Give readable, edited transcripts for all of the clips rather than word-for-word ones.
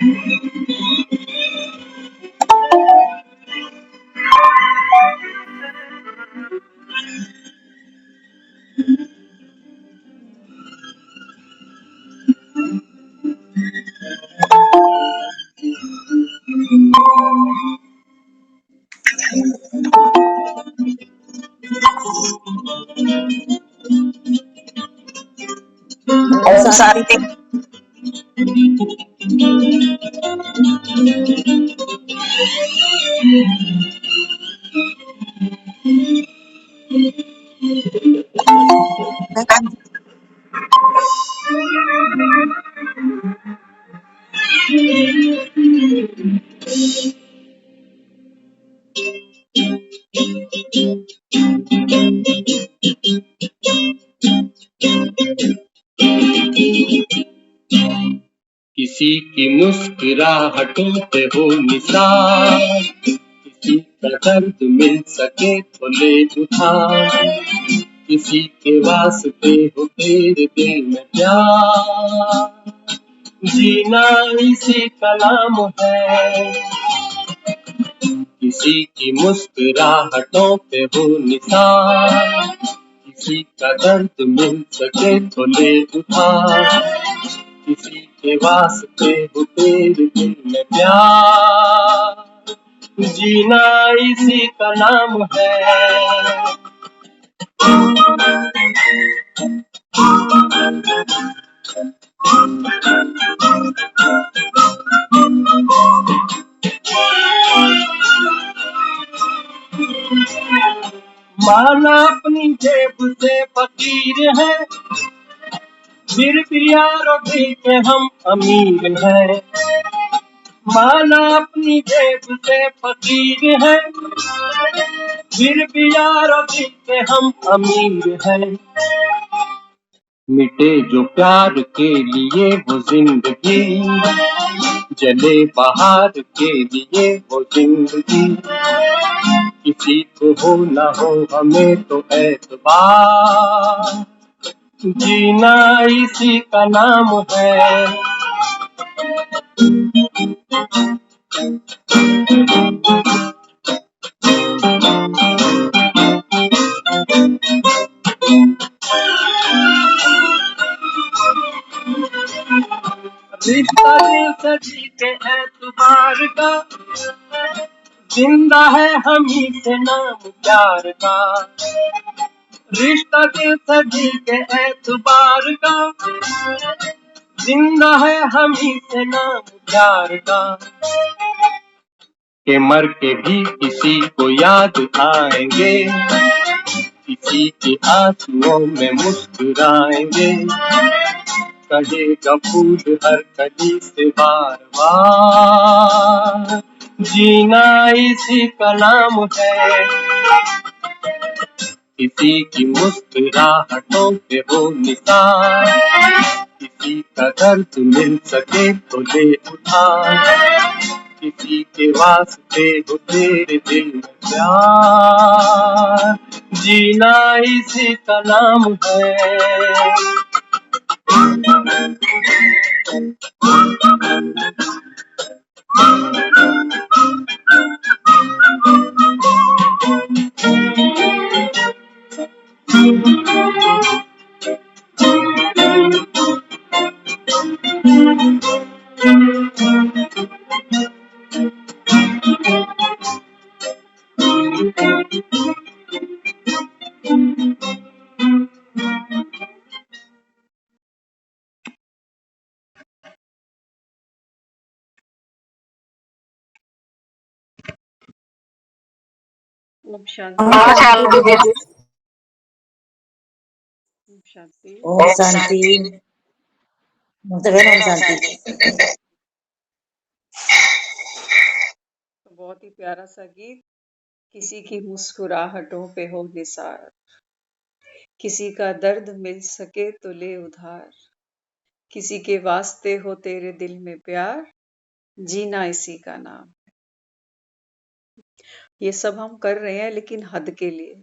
ओम शांति। किसी की मुस्कुराहटों पे हो निसार, किसी का दर्द मिल सके तो ले उधार, किसी के वास्ते हो तेरे दिल में प्यार, जीना इसी का नाम है। किसी की मुस्कुराहटों पे हो निसार, किसी का दर्द मिल सके तो ले उधार, किसी के वास्ते हो तेरे दिल में प्यार, जीना इसी का नाम है। माना अपनी जेब से फकीर है, फिर भी यारों दिल के हम अमीर हैं। माना अपनी जेब से फकीर है, फिर भी यारों दिल के हम अमीर हैं। मिटे जो प्यार के लिए वो जिंदगी, जले बहार के लिए वो जिंदगी, किसी को हो ना हो हमें तो एतबार, जीना इसी का नाम है। रिश्ता दिल से जी के एतबार का, जिंदा है हम ही से नाम प्यार का। रिश्ता दिल से जी के एतबार का, जिंदा है हम ही से नाम प्यार का। के मर के भी किसी को याद आएंगे, किसी के आंसुओं में मुस्कुराएंगे, कहेगा फूल हर कली से बार बार, जीना इसी का नाम है। किसी की मुस्कुराहटों पे हो निसार, किसी का दर्द मिल सके तो ले उधार, किसी के वास्ते हो तेरे दिल में प्यार, जीना इसी का नाम है। ओम शांति। ओम शांति दीदी। ओम शांति। ओम शांति। ओम शांति। तो बहुत ही प्यारा सा गीत। किसी की मुस्कुराहटों पे हो निसार, किसी का दर्द मिल सके तो ले उधार, किसी के वास्ते हो तेरे दिल में प्यार, जीना इसी का नाम। ये सब हम कर रहे हैं लेकिन हद के लिए।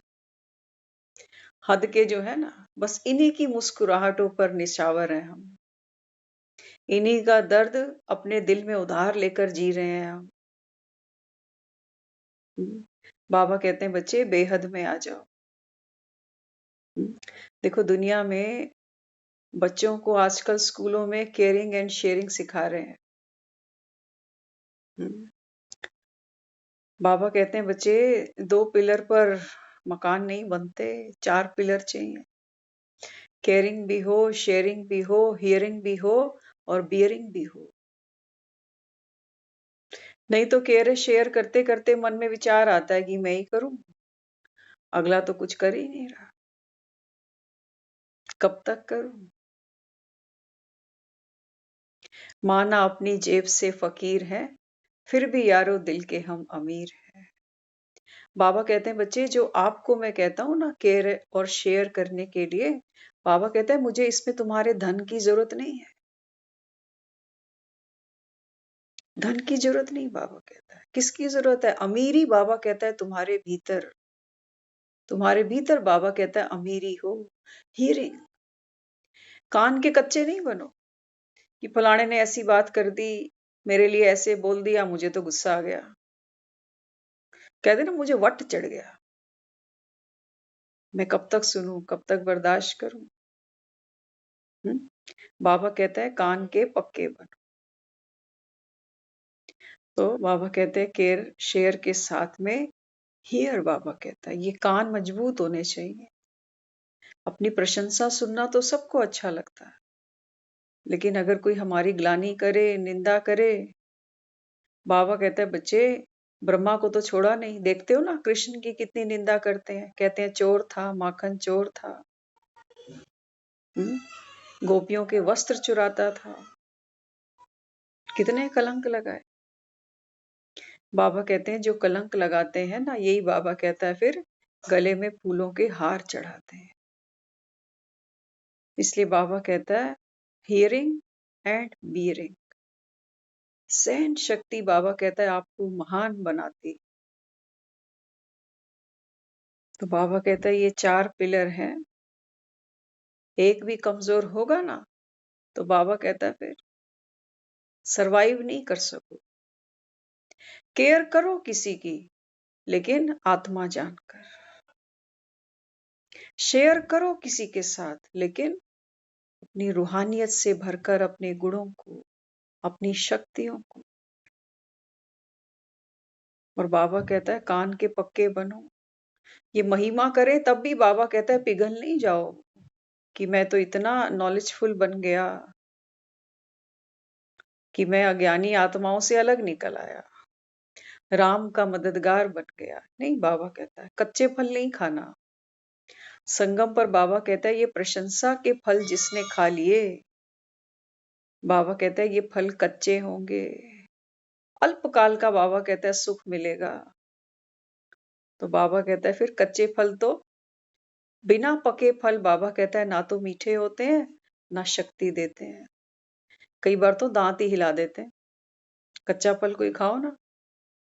हद के जो है ना, बस इन्हीं की मुस्कुराहटों पर निछावर हैं हम। इन्हीं का दर्द अपने दिल में उधार लेकर जी रहे हैं हम। बाबा कहते हैं बच्चे बेहद में आ जाओ। देखो दुनिया में बच्चों को आजकल स्कूलों में केयरिंग एंड शेयरिंग सिखा रहे हैं। बाबा कहते हैं बच्चे 2 पिलर पर मकान नहीं बनते, 4 पिलर चाहिए। केयरिंग भी हो, शेयरिंग भी हो, हियरिंग भी हो और बियरिंग भी हो। नहीं तो केयर शेयर करते करते मन में विचार आता है कि मैं ही करूं, अगला तो कुछ कर ही नहीं रहा, कब तक करूं। माना अपनी जेब से फकीर है, फिर भी यारो दिल के हम अमीर हैं। बाबा कहते हैं बच्चे जो आपको मैं कहता हूं ना केयर और शेयर करने के लिए, बाबा कहते हैं मुझे इसमें तुम्हारे धन की जरूरत नहीं है। धन की जरूरत नहीं बाबा कहता है। किसकी जरूरत है? अमीरी बाबा कहता है तुम्हारे भीतर। तुम्हारे भीतर बाबा कहता है अमीरी हो। हियरिंग। कान के कच्चे नहीं बनो कि फलाने ने ऐसी बात कर दी, मेरे लिए ऐसे बोल दिया, मुझे तो गुस्सा आ गया। कहते ना मुझे वट चढ़ गया, मैं कब तक सुनूं, कब तक बर्दाश्त करूं। बाबा कहता है कान के पक्के बनो। तो बाबा कहते हैं केयर शेयर के साथ में हियर, बाबा कहता है ये कान मजबूत होने चाहिए। अपनी प्रशंसा सुनना तो सबको अच्छा लगता है, लेकिन अगर कोई हमारी ग्लानि करे, निंदा करे, बाबा कहता है बच्चे ब्रह्मा को तो छोड़ा नहीं। देखते हो ना कृष्ण की कितनी निंदा करते हैं, कहते हैं चोर था, माखन चोर था, गोपियों के वस्त्र चुराता था, कितने कलंक लगाए। बाबा कहते हैं जो कलंक लगाते हैं ना, यही बाबा कहता है फिर गले में फूलों के हार चढ़ाते हैं। इसलिए बाबा कहता है हियरिंग एंड बियरिंग। सहन शक्ति बाबा कहता है आपको महान बनाती। तो बाबा कहता है ये 4 पिलर हैं, एक भी कमजोर होगा ना तो बाबा कहता है फिर सरवाइव नहीं कर सको। केयर करो किसी की, लेकिन आत्मा जानकर। शेयर करो किसी के साथ, लेकिन अपनी रूहानियत से भरकर, अपने गुणों को, अपनी शक्तियों को। और बाबा कहता है कान के पक्के बनो। ये महिमा करे तब भी बाबा कहता है पिघल नहीं जाओ कि मैं तो इतना नॉलेजफुल बन गया कि मैं अज्ञानी आत्माओं से अलग निकल आया, राम का मददगार बन गया। नहीं, बाबा कहता है कच्चे फल नहीं खाना। संगम पर बाबा कहता है ये प्रशंसा के फल जिसने खा लिए, बाबा कहता है ये फल कच्चे होंगे, अल्पकाल का बाबा कहता है सुख मिलेगा। तो बाबा कहता है फिर कच्चे फल तो, बिना पके फल बाबा कहता है ना तो मीठे होते हैं ना शक्ति देते हैं। कई बार तो दांत ही हिला देते हैं। कच्चा फल कोई खाओ ना,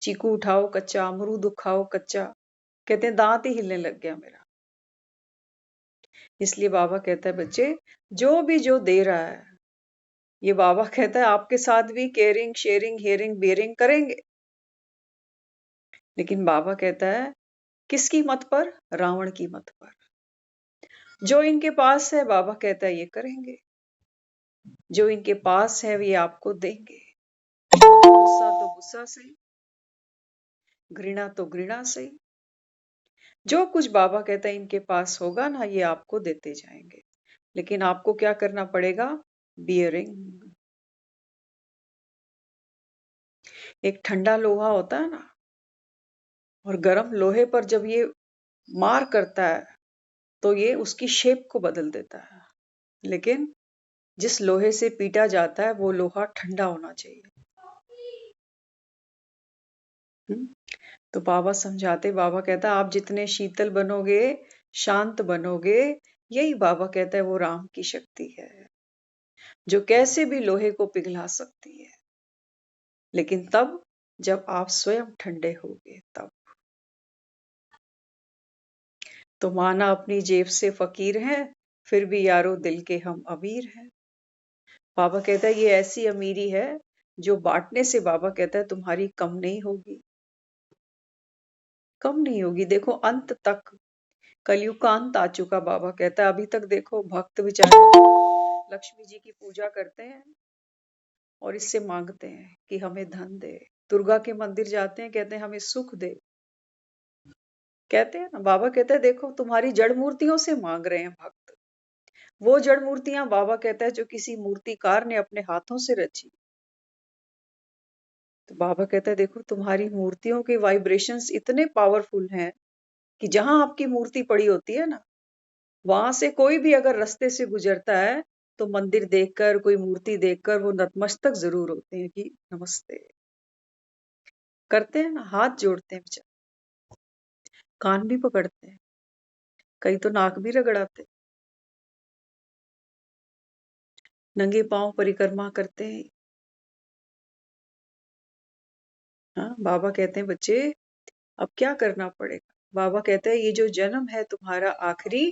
चीकू उठाओ कच्चा, अमरूद खाओ कच्चा, कहते हैं दांत ही हिलने लग गया मेरा। इसलिए बाबा कहता है बच्चे जो दे रहा है, ये बाबा कहता है आपके साथ भी केयरिंग, शेयरिंग, हियरिंग, बियरिंग करेंगे। लेकिन बाबा कहता है किसकी मत पर? रावण की मत पर। जो इनके पास है बाबा कहता है ये करेंगे, जो इनके पास है ये आपको देंगे। गुस्सा तो गुस्सा सही, घृणा तो घृणा सही, जो कुछ बाबा कहता है इनके पास होगा ना ये आपको देते जाएंगे। लेकिन आपको क्या करना पड़ेगा? बियरिंग। एक ठंडा लोहा होता है ना, और गर्म लोहे पर जब ये मार करता है तो ये उसकी शेप को बदल देता है। लेकिन जिस लोहे से पीटा जाता है वो लोहा ठंडा होना चाहिए। तो बाबा समझाते, बाबा कहता है आप जितने शीतल बनोगे, शांत बनोगे, यही बाबा कहता है वो राम की शक्ति है जो कैसे भी लोहे को पिघला सकती है। लेकिन तब जब आप स्वयं ठंडे होगे तब। तो माना अपनी जेब से फकीर हैं, फिर भी यारो दिल के हम अमीर हैं। बाबा कहता है ये ऐसी अमीरी है जो बांटने से बाबा कहता है तुम्हारी कम नहीं होगी, कम नहीं होगी। देखो अंत तक, कलयुग का अंत आ चुका, बाबा कहता है अभी तक देखो भक्त बेचारे लक्ष्मी जी की पूजा करते हैं और इससे मांगते हैं कि हमें धन दे। दुर्गा के मंदिर जाते हैं, कहते हैं हमें सुख दे। कहते हैं ना, बाबा कहते हैं देखो तुम्हारी जड़ मूर्तियों से मांग रहे हैं भक्त। वो जड़ मूर्तियां बाबा कहता है जो किसी मूर्तिकार ने अपने हाथों से रची। तो बाबा कहता है देखो तुम्हारी मूर्तियों के वाइब्रेशंस इतने पावरफुल हैं कि जहां आपकी मूर्ति पड़ी होती है ना, वहां से कोई भी अगर रास्ते से गुजरता है तो मंदिर देखकर, कोई मूर्ति देखकर वो नतमस्तक जरूर होते हैं कि नमस्ते करते हैं ना, हाथ जोड़ते हैं बेचारे, कान भी पकड़ते हैं, कई तो नाक भी रगड़ाते हैं, नंगे पांव परिक्रमा करते हैं। हाँ, बाबा कहते हैं बच्चे अब क्या करना पड़ेगा। बाबा कहते हैं ये जो जन्म है तुम्हारा आखिरी,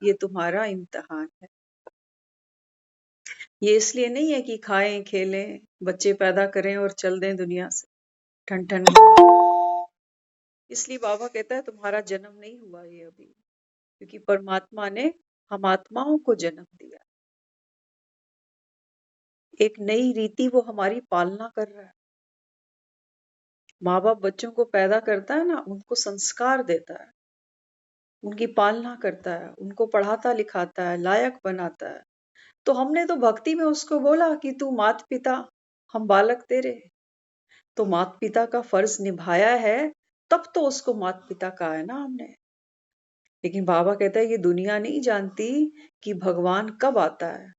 ये तुम्हारा इम्तिहान है। ये इसलिए नहीं है कि खाएं खेलें बच्चे पैदा करें और चल दें दुनिया से ठन ठन। इसलिए बाबा कहता है तुम्हारा जन्म नहीं हुआ ये अभी, क्योंकि परमात्मा ने हम आत्माओं को जन्म दिया। एक नई रीति वो हमारी पालना कर रहा है। माँ बाप बच्चों को पैदा करता है ना, उनको संस्कार देता है, उनकी पालना करता है, उनको पढ़ाता लिखाता है, लायक बनाता है। तो हमने तो भक्ति में उसको बोला कि तू माता पिता, हम बालक तेरे। तो माता पिता का फर्ज निभाया है, तब तो उसको माता पिता कहा है ना हमने। लेकिन बाबा कहता है ये दुनिया नहीं जानती कि भगवान कब आता है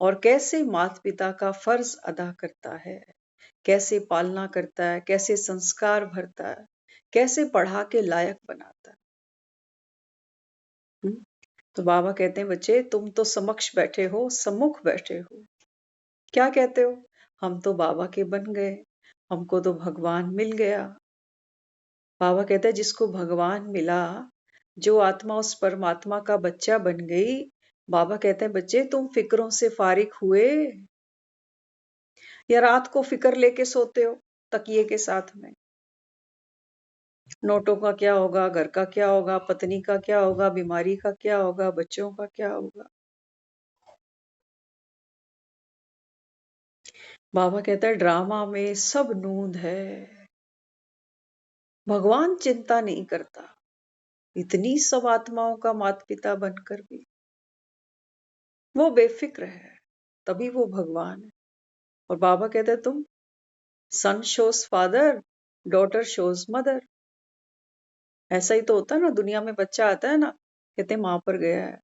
और कैसे माता पिता का फर्ज अदा करता है, कैसे पालना करता है, कैसे संस्कार भरता है, कैसे पढ़ा के लायक बनाता है। तो बाबा कहते हैं बच्चे तुम तो समक्ष बैठे हो, सम्मुख बैठे हो, क्या कहते हो? हम तो बाबा के बन गए, हमको तो भगवान मिल गया। बाबा कहते हैं जिसको भगवान मिला, जो आत्मा उस परमात्मा का बच्चा बन गई, बाबा कहते हैं बच्चे तुम फिक्रों से फारिग हुए या रात को फिक्र लेके सोते हो तकिए के साथ में? नोटों का क्या होगा, घर का क्या होगा, पत्नी का क्या होगा, बीमारी का क्या होगा, बच्चों का क्या होगा। बाबा कहता है ड्रामा में सब नूंद है, भगवान चिंता नहीं करता। इतनी सब आत्माओं का माता पिता बनकर भी वो बेफिक्र है, तभी वो भगवान है। और बाबा कहते हैं तुम son shows father, daughter shows mother. ऐसा ही तो होता है ना, दुनिया में बच्चा आता है ना, कहते हैं माँ पर गया है,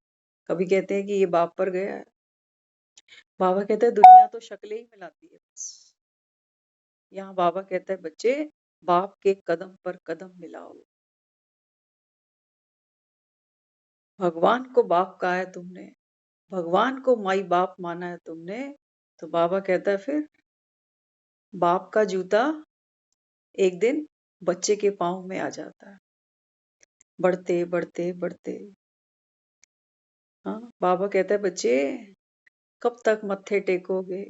कभी कहते हैं कि ये बाप पर गया है। बाबा कहते हैं दुनिया तो शक्लें ही मिलाती है बस। यहाँ बाबा कहता है बच्चे बाप के कदम पर कदम मिलाओ। भगवान को बाप कहा है तुमने, भगवान को माई बाप माना है तुमने, तो बाबा कहता है फिर बाप का जूता एक दिन बच्चे के पाँव में आ जाता है, बढ़ते बढ़ते बढ़ते। हाँ, बाबा कहता है बच्चे कब तक मत्थे टेकोगे?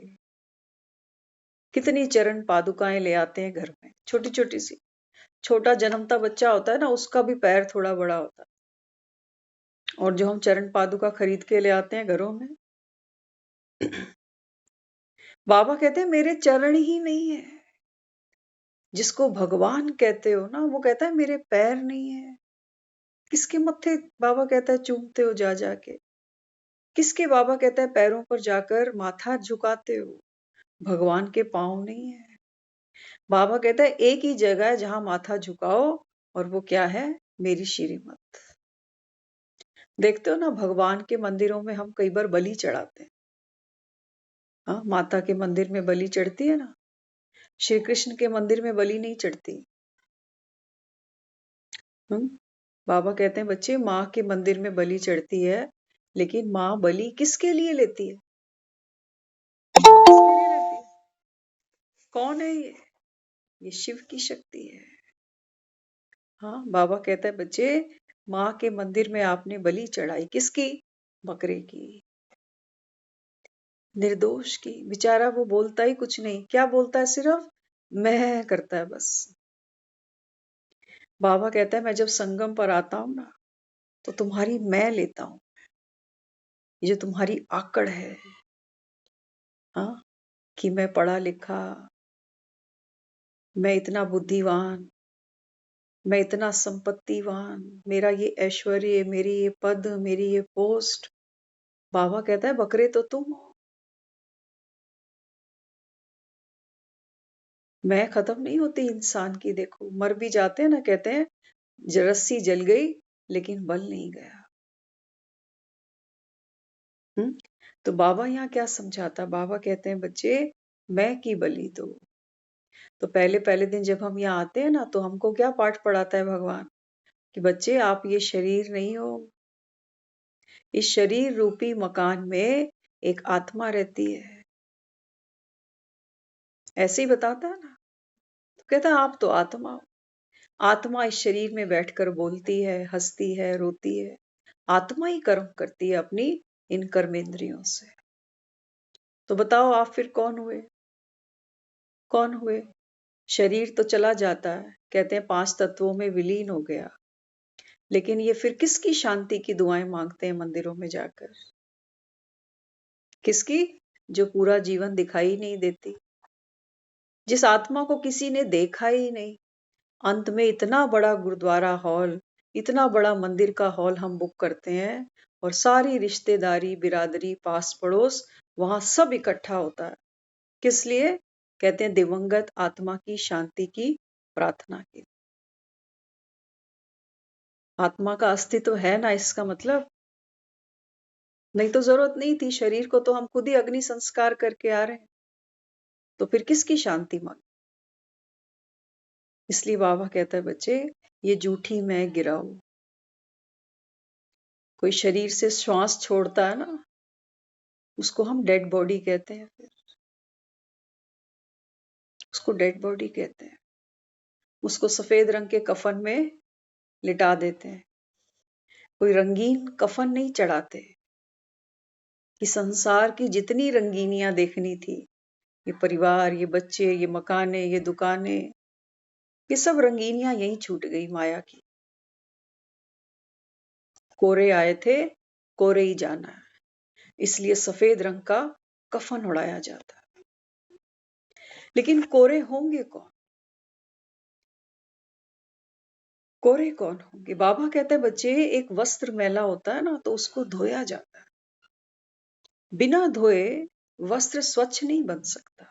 कितनी चरण पादुकाएं ले आते हैं घर में, छोटी छोटी सी। छोटा जन्मता बच्चा होता है ना, उसका भी पैर थोड़ा बड़ा होता है। और जो हम चरण पादुका खरीद के ले आते हैं घरों में, बाबा कहते हैं मेरे चरण ही नहीं है। जिसको भगवान कहते हो ना, वो कहता है मेरे पैर नहीं है। किसके मत्थे बाबा कहता है चूमते हो जा जाके? किसके बाबा कहता है पैरों पर जाकर माथा झुकाते हो? भगवान के पांव नहीं है। बाबा कहता है एक ही जगह है जहां माथा झुकाओ, और वो क्या है? मेरी श्रीमत। देखते हो ना, भगवान के मंदिरों में हम कई बार बलि चढ़ाते हैं। हाँ, माता के मंदिर में बलि चढ़ती है ना, श्री कृष्ण के मंदिर में बलि नहीं चढ़ती। बाबा कहते हैं बच्चे माँ के मंदिर में बलि चढ़ती है, लेकिन माँ बलि किसके लिए लेती है? किसके लिए लेती है? कौन है ये शिव की शक्ति है। हाँ, बाबा कहता है बच्चे माँ के मंदिर में आपने बलि चढ़ाई, किसकी? बकरे की। निर्दोष की। बेचारा वो बोलता ही कुछ नहीं, क्या बोलता है, सिर्फ मैं करता है बस। बाबा कहता है मैं जब संगम पर आता हूं ना, तो तुम्हारी मैं लेता हूं, ये जो तुम्हारी आकड़ है, हाँ, कि मैं पढ़ा लिखा, मैं इतना बुद्धिवान, मैं इतना संपत्तिवान, मेरा ये ऐश्वर्य, मेरी ये पद, मेरी ये पोस्ट। बाबा कहता है बकरे तो तुम हो। मैं खत्म नहीं होती इंसान की। देखो मर भी जाते हैं ना, कहते हैं रस्सी जल गई लेकिन बल नहीं गया। हम्म। तो बाबा यहाँ क्या समझाता, बाबा कहते हैं बच्चे मैं की बलि दो। तो पहले पहले दिन जब हम यहाँ आते हैं ना, तो हमको क्या पाठ पढ़ाता है भगवान, कि बच्चे आप ये शरीर नहीं हो, इस शरीर रूपी मकान में एक आत्मा रहती है। ऐसे ही बताता है ना। तो कहता है आप तो आत्मा हो। आत्मा इस शरीर में बैठकर बोलती है, हंसती है, रोती है। आत्मा ही कर्म करती है अपनी इन कर्मेंद्रियों से। तो बताओ आप फिर कौन हुए? कौन हुए? शरीर तो चला जाता है, कहते हैं 5 तत्वों में विलीन हो गया, लेकिन ये फिर किसकी शांति की दुआएं मांगते हैं मंदिरों में जाकर? किसकी? जो पूरा जीवन दिखाई नहीं देती, जिस आत्मा को किसी ने देखा ही नहीं। अंत में इतना बड़ा गुरुद्वारा हॉल, इतना बड़ा मंदिर का हॉल हम बुक करते हैं, और सारी रिश्तेदारी, बिरादरी, पास पड़ोस वहां सब इकट्ठा होता है। किस लिए? कहते हैं दिवंगत आत्मा की शांति की प्रार्थना की। आत्मा का अस्तित्व है ना, इसका मतलब। नहीं तो जरूरत नहीं थी, शरीर को तो हम खुद ही अग्नि संस्कार करके आ रहे हैं। तो फिर किसकी शांति मांग? इसलिए बाबा कहता है बच्चे ये झूठी मैं गिराओ। कोई शरीर से श्वास छोड़ता है ना, उसको हम डेड बॉडी कहते हैं। फिर उसको डेड बॉडी कहते हैं। उसको सफेद रंग के कफन में लिटा देते हैं। कोई रंगीन कफन नहीं चढ़ाते, कि संसार की जितनी रंगीनियां देखनी थी, ये परिवार, ये बच्चे, ये मकाने, ये दुकानें, ये सब रंगीनियां यहीं छूट गई माया की। कोरे आए थे, कोरे ही जाना है, इसलिए सफेद रंग का कफन उड़ाया जाता है। लेकिन कोरे होंगे कौन? कोरे कौन होंगे? बाबा कहते हैं बच्चे एक वस्त्र मैला होता है ना, तो उसको धोया जाता है। बिना धोए वस्त्र स्वच्छ नहीं बन सकता।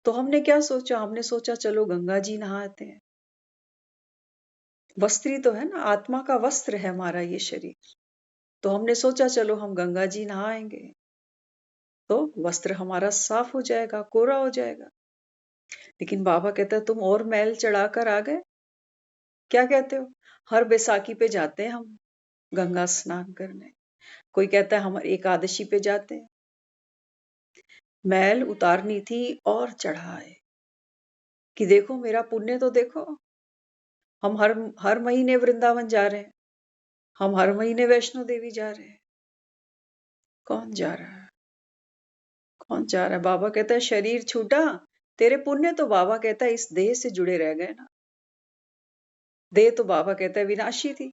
तो हमने क्या सोचा? हमने सोचा चलो गंगा जी नहाते हैं। वस्त्री तो है ना, आत्मा का वस्त्र है हमारा ये शरीर। तो हमने सोचा चलो हम गंगा जी नहाएंगे, तो वस्त्र हमारा साफ हो जाएगा, कोरा हो जाएगा। लेकिन बाबा कहता है तुम और मैल चढ़ाकर आ गए। क्या कहते हो? हर बैसाखी पे जाते हैं हम गंगा स्नान करने। कोई कहता है हम एकादशी पे जाते हैं। मैल उतारनी थी और चढ़ाए, कि देखो मेरा पुण्य तो देखो। हम हर हर महीने वृंदावन जा रहे हैं, हम हर महीने वैष्णो देवी जा रहे हैं। कौन जा रहा है? कौन जा रहा है? बाबा कहता है शरीर छूटा, तेरे पुण्य तो बाबा कहता है इस देह से जुड़े रह गए ना। देह तो बाबा कहता है विनाशी थी,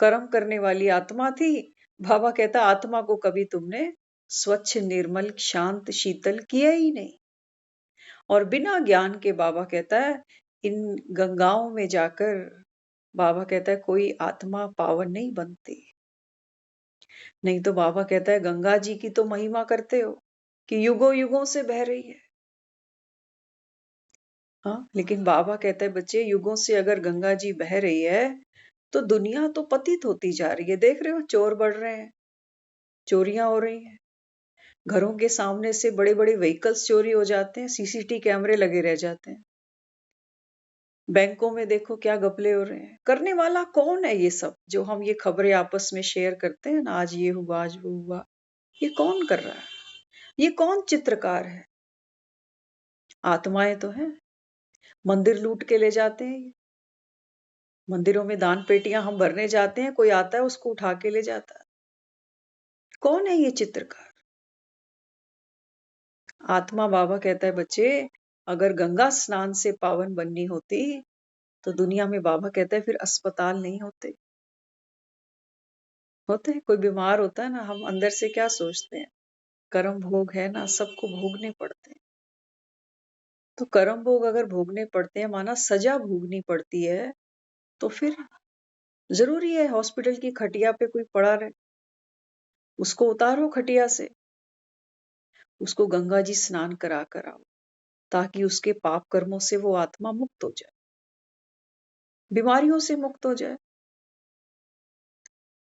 कर्म करने वाली आत्मा थी। बाबा कहता आत्मा को कभी तुमने स्वच्छ, निर्मल, शांत, शीतल किया ही नहीं। और बिना ज्ञान के बाबा कहता है इन गंगाओं में जाकर, बाबा कहता है कोई आत्मा पावन नहीं बनती। नहीं तो बाबा कहता है गंगा जी की तो महिमा करते हो कि युगों युगों से बह रही है। हाँ, लेकिन बाबा कहता है बच्चे युगों से अगर गंगा जी बह रही है, तो दुनिया तो पतित होती जा रही है। देख रहे हो चोर बढ़ रहे हैं, चोरियां हो रही हैं। घरों के सामने से बड़े बड़े व्हीकल्स चोरी हो जाते हैं, सीसीटीवी कैमरे लगे रह जाते हैं। बैंकों में देखो क्या घपले हो रहे हैं। करने वाला कौन है? ये सब जो हम ये खबरें आपस में शेयर करते हैं ना, आज ये हुआ, आज वो हुआ, ये कौन कर रहा है? ये कौन चित्रकार है? आत्माएं तो हैं। मंदिर लूट के ले जाते हैं ये। मंदिरों में दान पेटियां हम भरने जाते हैं, कोई आता है उसको उठा के ले जाता है। कौन है ये चित्रकार? आत्मा बाबा कहता है बच्चे, अगर गंगा स्नान से पावन बननी होती तो दुनिया में बाबा कहता है फिर अस्पताल नहीं होते। होते हैं, कोई बीमार होता है ना, हम अंदर से क्या सोचते हैं, कर्म भोग है ना, सबको भोगने पड़ते हैं। तो कर्म भोग अगर भोगने पड़ते हैं, माना सजा भोगनी पड़ती है, तो फिर जरूरी है हॉस्पिटल की खटिया पे कोई पड़ा रहे, उसको उतारो खटिया से, उसको गंगा जी स्नान करा कर आओ, ताकि उसके पाप कर्मों से वो आत्मा मुक्त हो जाए, बीमारियों से मुक्त हो जाए।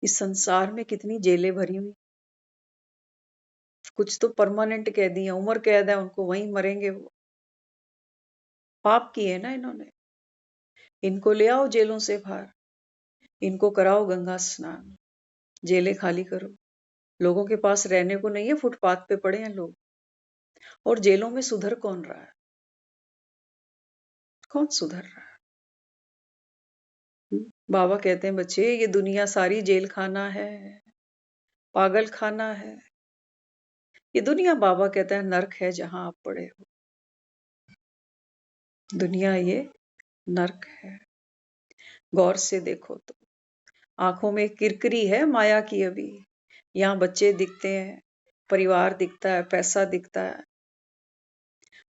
इस संसार में कितनी जेलें भरी हुई, कुछ तो परमानेंट कैदी है, उम्र कैद है, उनको वहीं मरेंगे वो, पाप किए ना इन्होंने। इनको ले आओ जेलों से बाहर, इनको कराओ गंगा स्नान, जेलें खाली करो। लोगों के पास रहने को नहीं है, फुटपाथ पे पड़े हैं लोग, और जेलों में सुधर कौन रहा है? कौन सुधर रहा है? बाबा कहते हैं बच्चे, ये दुनिया सारी जेल खाना है, पागल खाना है। ये दुनिया बाबा कहता है नर्क है जहां आप पड़े हो। दुनिया ये नर्क है, गौर से देखो तो। आंखों में किरकिरी है माया की अभी। यहाँ बच्चे दिखते हैं, परिवार दिखता है, पैसा दिखता है,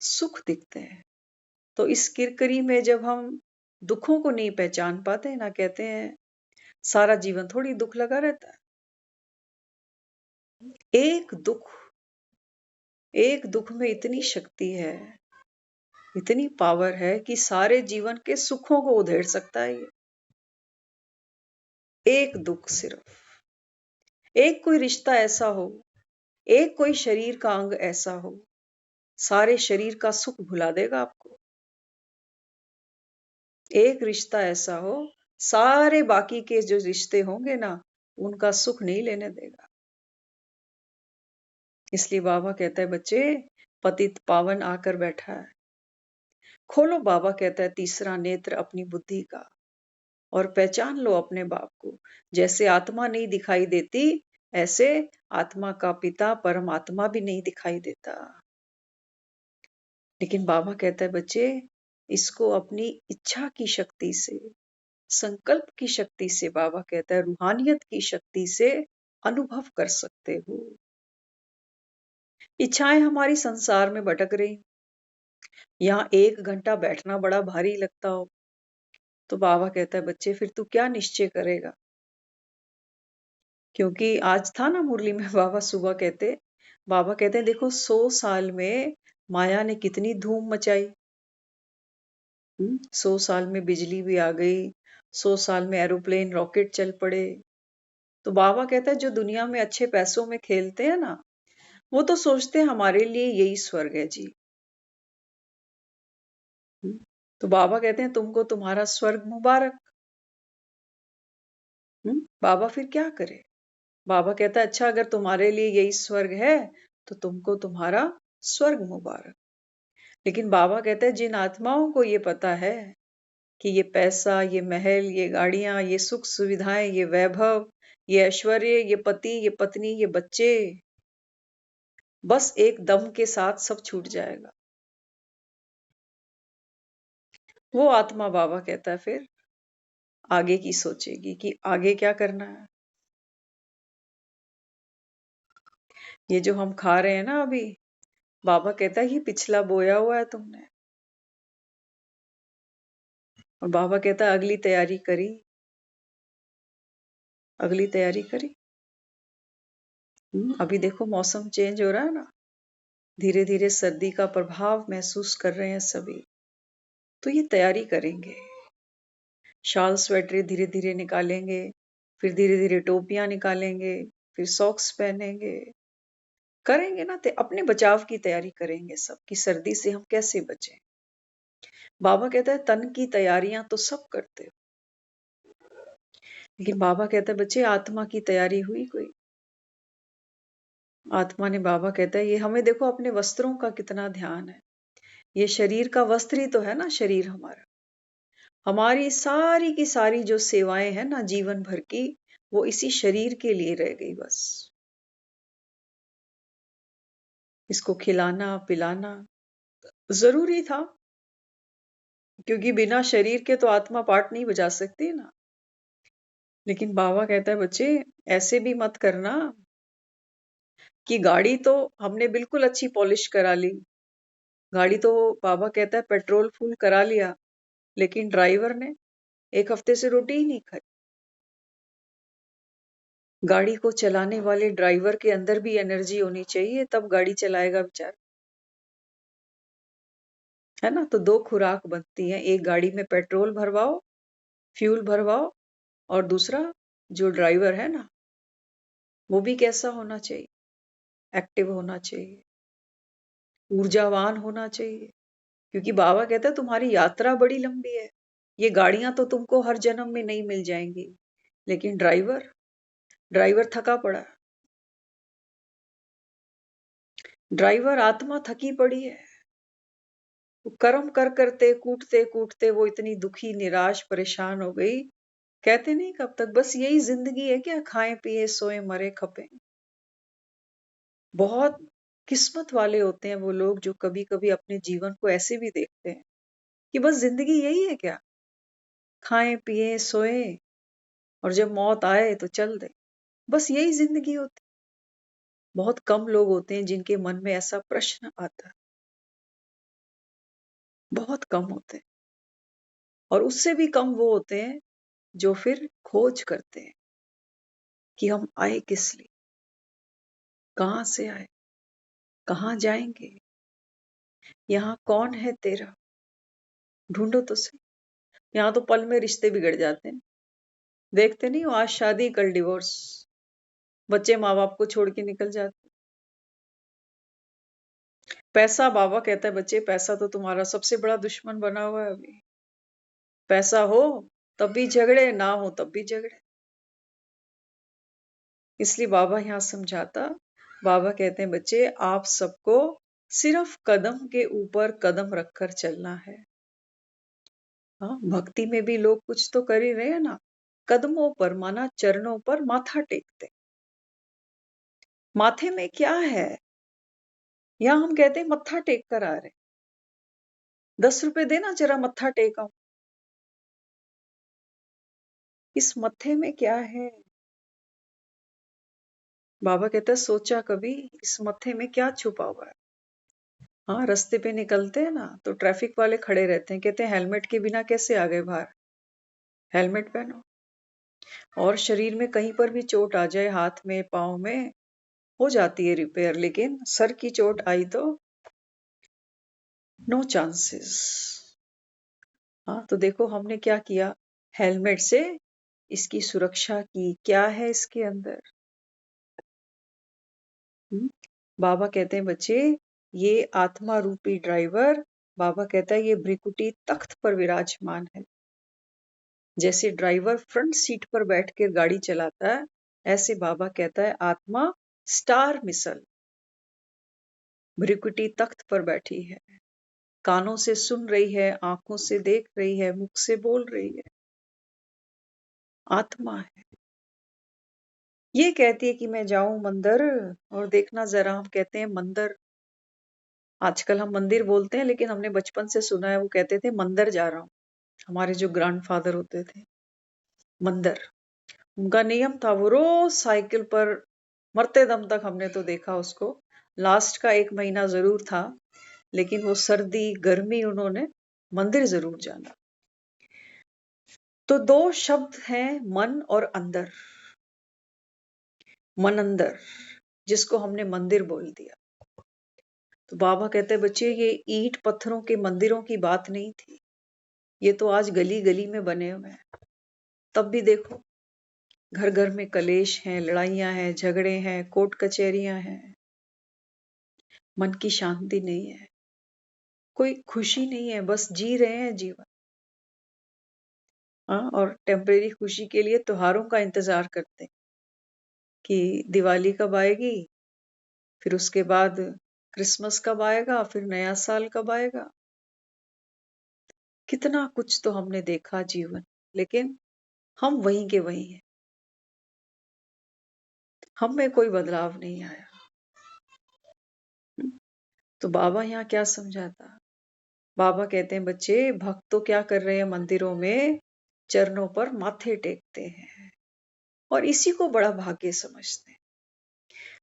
सुख दिखते हैं। तो इस किरकिरी में जब हम दुखों को नहीं पहचान पाते ना, कहते हैं सारा जीवन थोड़ी दुख लगा रहता है। एक दुख, एक दुख में इतनी शक्ति है, इतनी पावर है कि सारे जीवन के सुखों को उधेड़ सकता है ये। एक दुख सिर्फ, एक कोई रिश्ता ऐसा हो, एक कोई शरीर का अंग ऐसा हो, सारे शरीर का सुख भुला देगा आपको। एक रिश्ता ऐसा हो, सारे बाकी के जो रिश्ते होंगे ना, उनका सुख नहीं लेने देगा। इसलिए बाबा कहता है बच्चे, पतित पावन आकर बैठा है, खोलो बाबा कहता है तीसरा नेत्र अपनी बुद्धि का, और पहचान लो अपने बाप को। जैसे आत्मा नहीं दिखाई देती, ऐसे आत्मा का पिता परमात्मा भी नहीं दिखाई देता। लेकिन बाबा कहता है बच्चे, इसको अपनी इच्छा की शक्ति से, संकल्प की शक्ति से, बाबा कहता है रूहानियत की शक्ति से अनुभव कर सकते हो। इच्छाएं हमारी संसार में भटक रही, यहाँ 1 घंटा बैठना बड़ा भारी लगता हो, तो बाबा कहता है बच्चे फिर तू क्या निश्चय करेगा? क्योंकि आज था ना मुरली में, बाबा कहते हैं देखो 100 साल में माया ने कितनी धूम मचाई। 100 साल में बिजली भी आ गई, 100 साल में एरोप्लेन रॉकेट चल पड़े। तो बाबा कहता है जो दुनिया में अच्छे पैसों में खेलते हैं ना, वो तो सोचते हैं हमारे लिए यही स्वर्ग है जी। तो बाबा कहते हैं तुमको तुम्हारा स्वर्ग मुबारक। बाबा फिर क्या करे? बाबा कहता है अच्छा अगर तुम्हारे लिए यही स्वर्ग है, तो तुमको तुम्हारा स्वर्ग मुबारक। लेकिन बाबा कहते हैं जिन आत्माओं को ये पता है कि ये पैसा, ये महल, ये गाड़ियां, ये सुख सुविधाएं, ये वैभव, ये ऐश्वर्य, ये पति, ये पत्नी, ये बच्चे, बस एक दम के साथ सब छूट जाएगा। वो आत्मा बाबा कहता है फिर आगे की सोचेगी कि आगे क्या करना है। ये जो हम खा रहे हैं ना अभी, बाबा कहता है ये पिछला बोया हुआ है तुमने। और बाबा कहता है अगली तैयारी करी, अगली तैयारी करी। अभी देखो मौसम चेंज हो रहा है ना, धीरे धीरे सर्दी का प्रभाव महसूस कर रहे हैं सभी, तो ये तैयारी करेंगे। शाल स्वेटर धीरे धीरे निकालेंगे, फिर धीरे धीरे टोपियां निकालेंगे, फिर सॉक्स पहनेंगे, करेंगे ना, अपने बचाव की तैयारी करेंगे सब, कि सर्दी से हम कैसे बचें। बाबा कहता है तन की तैयारियां तो सब करते हो, लेकिन बाबा कहता है बच्चे आत्मा की तैयारी हुई कोई? आत्मा ने, बाबा कहता है ये हमें देखो अपने वस्त्रों का कितना ध्यान है। ये शरीर का वस्त्र ही तो है ना शरीर हमारा। हमारी सारी की सारी जो सेवाएं हैं ना जीवन भर की, वो इसी शरीर के लिए रह गई बस। इसको खिलाना पिलाना जरूरी था, क्योंकि बिना शरीर के तो आत्मा पार्ट नहीं बजा सकती ना। लेकिन बाबा कहता है बच्चे ऐसे भी मत करना कि गाड़ी तो हमने बिल्कुल अच्छी पॉलिश करा ली, गाड़ी तो बाबा कहता है पेट्रोल फुल करा लिया, लेकिन ड्राइवर ने 1 हफ्ते से रोटी ही नहीं खाई। गाड़ी को चलाने वाले ड्राइवर के अंदर भी एनर्जी होनी चाहिए, तब गाड़ी चलाएगा बेचारा, है ना। तो 2 खुराक बनती है, एक गाड़ी में पेट्रोल भरवाओ, फ्यूल भरवाओ, और दूसरा जो ड्राइवर है ना वो भी कैसा होना चाहिए, एक्टिव होना चाहिए, ऊर्जावान होना चाहिए। क्योंकि बाबा कहता है तुम्हारी यात्रा बड़ी लंबी है, ये गाड़ियां तो तुमको हर जन्म में नहीं मिल जाएंगी, लेकिन ड्राइवर ड्राइवर थका पड़ा है, ड्राइवर आत्मा थकी पड़ी है। वो कर्म करते कूटते कूटते वो इतनी दुखी निराश परेशान हो गई। कहते नहीं कब तक, बस यही जिंदगी है क्या, खाएं पिए सोए मरे खपे। बहुत किस्मत वाले होते हैं वो लोग जो कभी कभी अपने जीवन को ऐसे भी देखते हैं कि बस जिंदगी यही है क्या, खाएं पिए सोए और जब मौत आए तो चल दे, बस यही जिंदगी होती। बहुत कम लोग होते हैं जिनके मन में ऐसा प्रश्न आता है, बहुत कम होते हैं। और उससे भी कम वो होते हैं जो फिर खोज करते हैं कि हम आए किस लिए, कहां से आए, कहां जाएंगे, यहाँ कौन है तेरा, ढूंढो तो सही। यहाँ तो पल में रिश्ते बिगड़ जाते हैं, देखते नहीं हो, आज शादी कल डिवोर्स, बच्चे माँ बाप को छोड़ के निकल जाते। पैसा, बाबा कहता है बच्चे पैसा तो तुम्हारा सबसे बड़ा दुश्मन बना हुआ है अभी। पैसा हो तब भी झगड़े, ना हो तब भी झगड़े। इसलिए बाबा यहाँ समझाता, बाबा कहते हैं बच्चे आप सबको सिर्फ कदम के ऊपर कदम रखकर चलना है। हाँ, भक्ति में भी लोग कुछ तो कर ही रहे हैं ना, कदमों पर माना चरणों पर माथा टेकते। माथे में क्या है, यहाँ हम कहते हैं मत्था टेक कर आ रहे, 10 रुपए देना जरा मत्था टेका। इस मत्थे में क्या है, बाबा कहता है सोचा कभी इस मत्थे में क्या छुपा हुआ है। हाँ, रास्ते पे निकलते हैं ना तो ट्रैफिक वाले खड़े रहते हैं, कहते हैं हेलमेट के बिना कैसे आ गए बाहर, हेलमेट पहनो। और शरीर में कहीं पर भी चोट आ जाए, हाथ में पाँव में, हो जाती है रिपेयर, लेकिन सर की चोट आई तो नो चांसेस। हाँ, तो देखो हमने क्या किया, हेलमेट से इसकी सुरक्षा की, क्या है इसके अंदर। बाबा कहते हैं बच्चे ये आत्मा रूपी ड्राइवर, बाबा कहता है ये भ्रिकुटी तख्त पर विराजमान है। जैसे ड्राइवर फ्रंट सीट पर बैठकर गाड़ी चलाता है, ऐसे बाबा कहता है आत्मा स्टार मिसल भ्रिकुटी तख्त पर बैठी है, कानों से सुन रही है, आंखों से देख रही है, मुख से बोल रही है, आत्मा है। ये कहती है कि मैं जाऊं मंदिर, और देखना जरा, हम कहते हैं मंदिर, आजकल हम मंदिर बोलते हैं, लेकिन हमने बचपन से सुना है वो कहते थे मंदिर जा रहा हूं। हमारे जो ग्रैंडफादर होते थे, मंदिर उनका नियम था, वो रोज साइकिल पर मरते दम तक, हमने तो देखा उसको, लास्ट का 1 महीना जरूर था, लेकिन वो सर्दी गर्मी उन्होंने मंदिर जरूर जाना। तो 2 शब्द हैं, मन और अंदर। मन अंदर, जिसको हमने मंदिर बोल दिया। तो बाबा कहते हैं बच्चे ये ईंट पत्थरों के मंदिरों की बात नहीं थी, ये तो आज गली गली में बने हुए हैं। तब भी देखो घर घर में कलेश हैं, लड़ाइयां हैं, झगड़े हैं, कोर्ट कचहरियां हैं, मन की शांति नहीं है, कोई खुशी नहीं है, बस जी रहे हैं जीवन। हाँ, और टेम्परेरी खुशी के लिए त्योहारों का इंतजार करते हैं कि दिवाली कब आएगी, फिर उसके बाद क्रिसमस कब आएगा, फिर नया साल कब आएगा। कितना कुछ तो हमने देखा जीवन, लेकिन हम वहीं के वहीं हैं, हम में कोई बदलाव नहीं आया। तो बाबा यहाँ क्या समझाता? बाबा कहते हैं बच्चे, भक्त तो क्या कर रहे हैं मंदिरों में, चरणों पर माथे टेकते हैं और इसी को बड़ा भाग्य समझते हैं।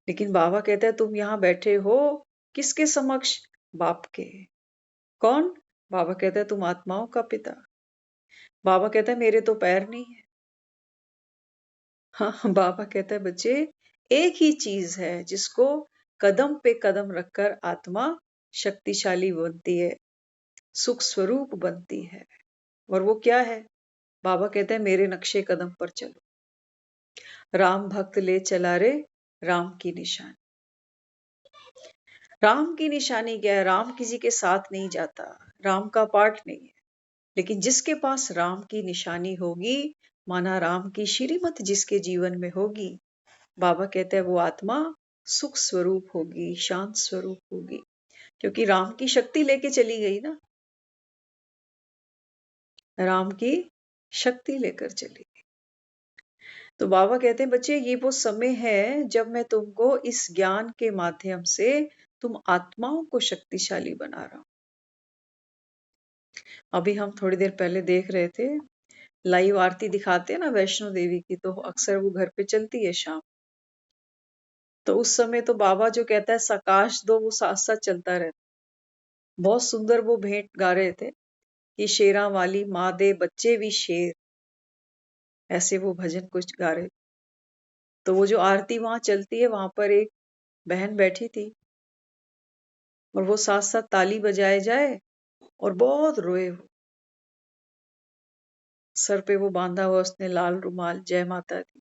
लेकिन बाबा कहता है तुम यहाँ बैठे हो किसके समक्ष? बाप के। कौन? बाबा कहता है तुम आत्माओं का पिता। बाबा कहता है मेरे तो पैर नहीं है। हाँ, बाबा कहता है बच्चे, एक ही चीज है जिसको कदम पे कदम रखकर आत्मा शक्तिशाली बनती है, सुख स्वरूप बनती है। और वो क्या है? बाबा कहते हैं मेरे नक्शे कदम पर चलो। राम भक्त ले चला रे राम की निशानी। राम की निशानी क्या है? राम किसी के साथ नहीं जाता, राम का पाठ नहीं है। लेकिन जिसके पास राम की निशानी होगी, माना राम की श्रीमत जिसके जीवन में होगी, बाबा कहते हैं वो आत्मा सुख स्वरूप होगी, शांत स्वरूप होगी, क्योंकि राम की शक्ति लेके चली गई ना। राम की शक्ति लेकर चली गई। तो बाबा कहते हैं बच्चे, ये वो समय है जब मैं तुमको इस ज्ञान के माध्यम से तुम आत्माओं को शक्तिशाली बना रहा हूं। अभी हम थोड़ी देर पहले देख रहे थे, लाइव आरती दिखाते हैं ना वैष्णो देवी की, तो अक्सर वो घर पे चलती है शाम। तो उस समय तो बाबा जो कहता है सकाश दो, वो साथ साथ चलता रहता। बहुत सुंदर वो भेंट गा रहे थे कि शेरा वाली माँ दे बच्चे भी शेर, ऐसे वो भजन कुछ गा रहे। तो वो जो आरती वहां चलती है, वहां पर एक बहन बैठी थी और वो साथ साथ ताली बजाए जाए और बहुत रोए वो। सर पे वो बांधा हुआ उसने लाल रुमाल, जय माता दी,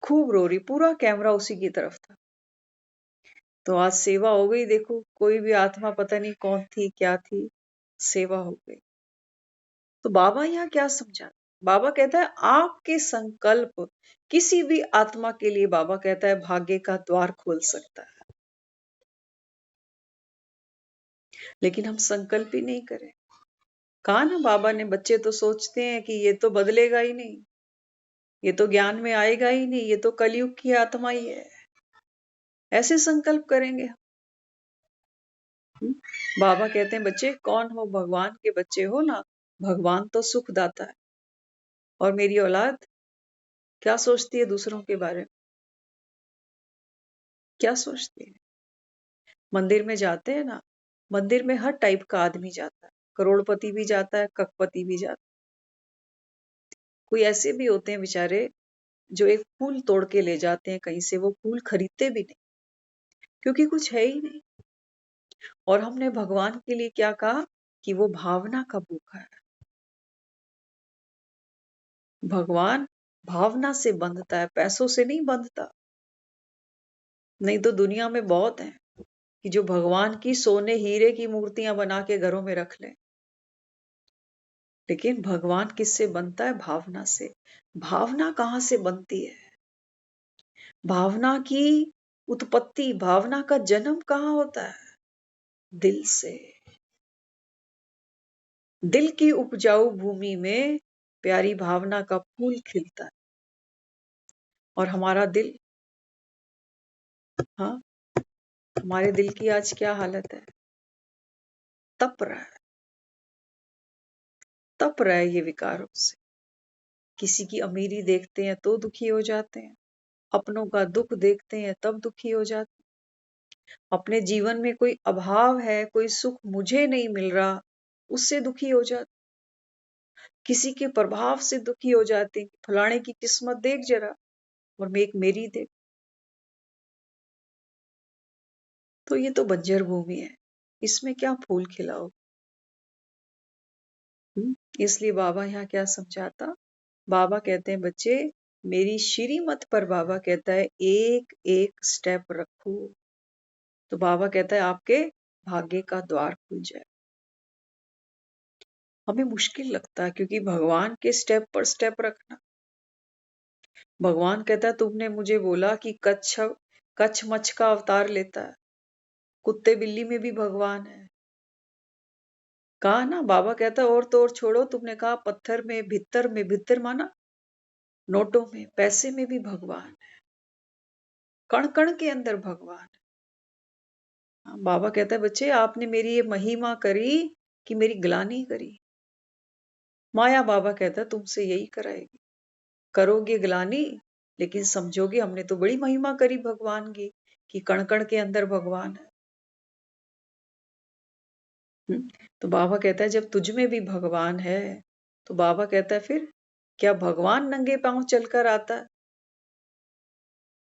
खूब रो रही, पूरा कैमरा उसी की तरफ था। तो आज सेवा हो गई, देखो कोई भी आत्मा पता नहीं कौन थी क्या थी, सेवा हो गई। तो बाबा यहाँ क्या समझा? बाबा कहता है आपके संकल्प किसी भी आत्मा के लिए, बाबा कहता है भाग्य का द्वार खोल सकता है। लेकिन हम संकल्प ही नहीं करें। कहा ना बाबा ने, बच्चे तो सोचते हैं कि ये तो बदलेगा ही नहीं, ये तो ज्ञान में आएगा ही नहीं, ये तो कलयुग की आत्मा ही है, ऐसे संकल्प करेंगे हम। बाबा कहते हैं बच्चे, कौन हो? भगवान के बच्चे हो ना, भगवान तो सुख दाता है। और मेरी औलाद क्या सोचती है दूसरों के बारे में? क्या सोचती है? मंदिर में जाते हैं ना, मंदिर में हर टाइप का आदमी जाता है, करोड़पति भी जाता है, करोड़पति भी जाता है। कोई ऐसे भी होते हैं बेचारे जो एक फूल तोड़ के ले जाते हैं कहीं से, वो फूल खरीदते भी नहीं क्योंकि कुछ है ही नहीं। और हमने भगवान के लिए क्या कहा? कि वो भावना का भूखा है। भगवान भावना से बंधता है, पैसों से नहीं बंधता। नहीं तो दुनिया में बहुत है कि जो भगवान की सोने हीरे की मूर्तियां बना के घरों में रख लें। लेकिन भगवान किससे बनता है? भावना से। भावना कहां से बनती है? भावना की उत्पत्ति, भावना का जन्म कहां होता है? दिल से। दिल की उपजाऊ भूमि में प्यारी भावना का फूल खिलता है। और हमारा दिल, हाँ, हमारे दिल की आज क्या हालत है? तप रहा है, तप रहा है ये विकारों से। किसी की अमीरी देखते हैं तो दुखी हो जाते हैं, अपनों का दुख देखते हैं तब दुखी हो जाते हैं, अपने जीवन में कोई अभाव है, कोई सुख मुझे नहीं मिल रहा, उससे दुखी हो जाते, किसी के प्रभाव से दुखी हो जाते हैं, फलाने की किस्मत देख जरा और मैं एक मेरी देख। तो ये तो बंजर भूमि है, इसमें क्या फूल खिलाओ? इसलिए बाबा यहाँ क्या समझाता? बाबा कहते हैं बच्चे, मेरी श्रीमत पर बाबा कहता है एक एक स्टेप रखो। तो बाबा कहता है आपके भाग्य का द्वार खुल जाए। हमें मुश्किल लगता है क्योंकि भगवान के स्टेप पर स्टेप रखना। भगवान कहता है तुमने मुझे बोला कि कच्छ कच्छ मच्छ का अवतार लेता है, कुत्ते बिल्ली में भी भगवान है। कहा ना, बाबा कहता है और तो और छोड़ो, तुमने कहा पत्थर में, भित्तर माना नोटों में, पैसे में भी भगवान है, कण कण के अंदर भगवान है। बाबा कहता है बच्चे आपने मेरी ये महिमा करी कि मेरी ग्लानि करी। माया बाबा कहता है तुमसे यही कराएगी, करोगे ग्लानि लेकिन समझोगे हमने तो बड़ी महिमा करी भगवान की, कि कण कण के अंदर भगवान है। तो बाबा कहता है जब तुझ में भी भगवान है, तो बाबा कहता है फिर क्या भगवान नंगे पांव चलकर आता है?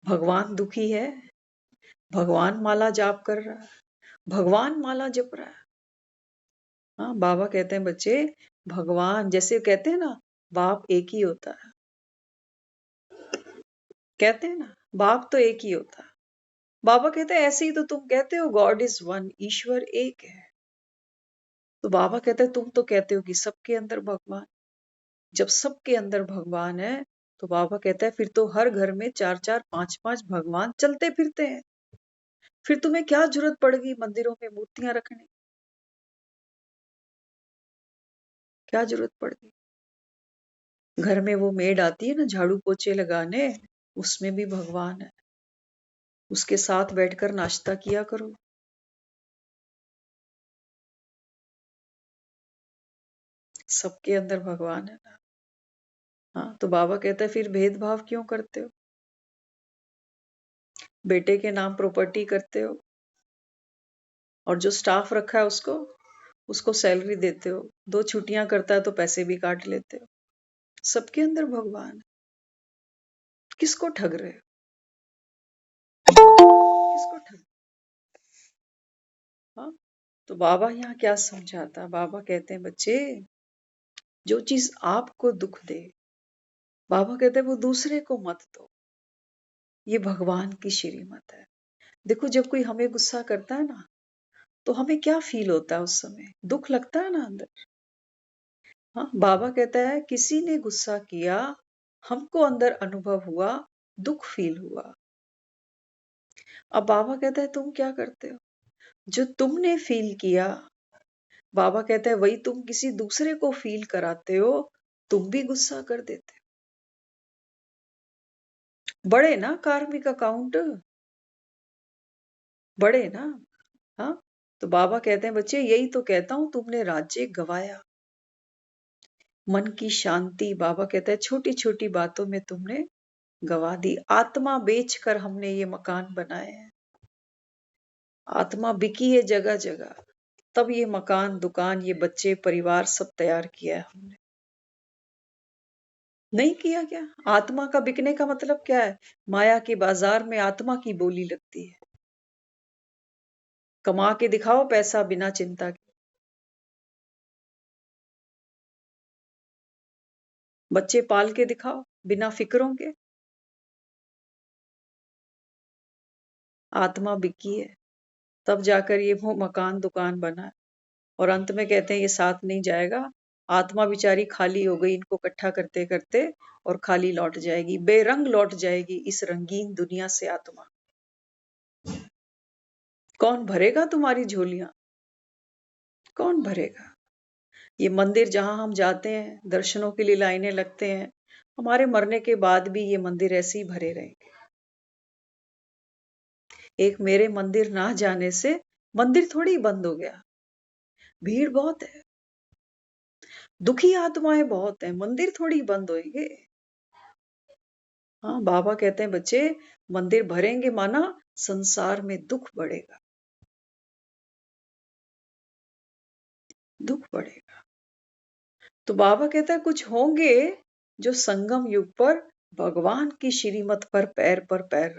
भगवान दुखी है? भगवान माला जाप कर रहा है, भगवान माला जप रहा है। हाँ, बाबा कहते हैं बच्चे भगवान जैसे कहते हैं ना, बाप एक ही होता है, कहते हैं ना बाप तो एक ही होता है। बाबा कहते हैं ऐसे ही तो तुम कहते हो गॉड इज वन, ईश्वर एक है। तो बाबा कहते हैं तुम तो कहते हो कि सबके अंदर भगवान। जब सबके अंदर भगवान है तो बाबा कहता है फिर तो हर घर में 4-4 5-5 भगवान चलते फिरते हैं। फिर तुम्हें क्या जरूरत पड़ेगी मंदिरों में मूर्तियां रखने, क्या जरूरत पड़ेगी? घर में वो मेड आती है ना झाड़ू पोछे लगाने, उसमें भी भगवान है, उसके साथ बैठकर नाश्ता किया करो। सबके अंदर भगवान है ना। हाँ, तो बाबा कहता है फिर भेदभाव क्यों करते हो? बेटे के नाम प्रॉपर्टी करते हो और जो स्टाफ रखा है उसको उसको सैलरी देते हो, 2 छुट्टियां करता है तो पैसे भी काट लेते हो। सबके अंदर भगवान है। किसको ठग रहे हो? किसको ठग? हाँ, तो बाबा यहाँ क्या समझाता? बाबा कहते हैं बच्चे जो चीज आपको दुख दे, बाबा कहते हैं वो दूसरे को मत दो, ये भगवान की श्रीमत है। देखो जब कोई हमें गुस्सा करता है ना, तो हमें क्या फील होता है उस समय? दुख लगता है ना अंदर। हाँ, बाबा कहता है किसी ने गुस्सा किया, हमको अंदर अनुभव हुआ, दुख फील हुआ। अब बाबा कहता है तुम क्या करते हो? जो तुमने फील किया, बाबा कहता है वही तुम किसी दूसरे को फील कराते हो, तुम भी गुस्सा कर देते हो। बढ़े ना कार्मिक अकाउंट, बढ़े ना। हाँ, तो बाबा कहते हैं बच्चे यही तो कहता हूं तुमने राज्य गवाया, मन की शांति। बाबा कहता है छोटी छोटी बातों में तुमने गवा दी। आत्मा बेचकर हमने ये मकान बनाए हैं, आत्मा बिकी है जगह जगह, तब ये मकान दुकान ये बच्चे परिवार सब तैयार किया है हमने। नहीं किया क्या? आत्मा का बिकने का मतलब क्या है? माया के बाजार में आत्मा की बोली लगती है। कमा के दिखाओ पैसा बिना चिंता के। बच्चे पाल के दिखाओ बिना फिक्रों के। आत्मा बिकी है, तब जाकर ये वो मकान दुकान बना है। और अंत में कहते हैं ये साथ नहीं जाएगा, आत्मा बेचारी खाली हो गई इनको इकट्ठा करते करते, और खाली लौट जाएगी, बेरंग लौट जाएगी इस रंगीन दुनिया से आत्मा। कौन भरेगा तुम्हारी झोलियां? कौन भरेगा? ये मंदिर जहां हम जाते हैं, दर्शनों के लिए लाइनें लगते हैं, हमारे मरने के बाद भी ये मंदिर ऐसे ही भरे रहेंगे। एक मेरे मंदिर ना जाने से मंदिर थोड़ी बंद हो गया। भीड़ बहुत है, दुखी आत्माएं बहुत हैं, मंदिर थोड़ी बंद होंगे। हाँ, बाबा कहते हैं बच्चे मंदिर भरेंगे माना संसार में दुख बढ़ेगा, दुख बढ़ेगा। तो बाबा कहता है कुछ होंगे जो संगम युग पर भगवान की श्रीमत पर पैर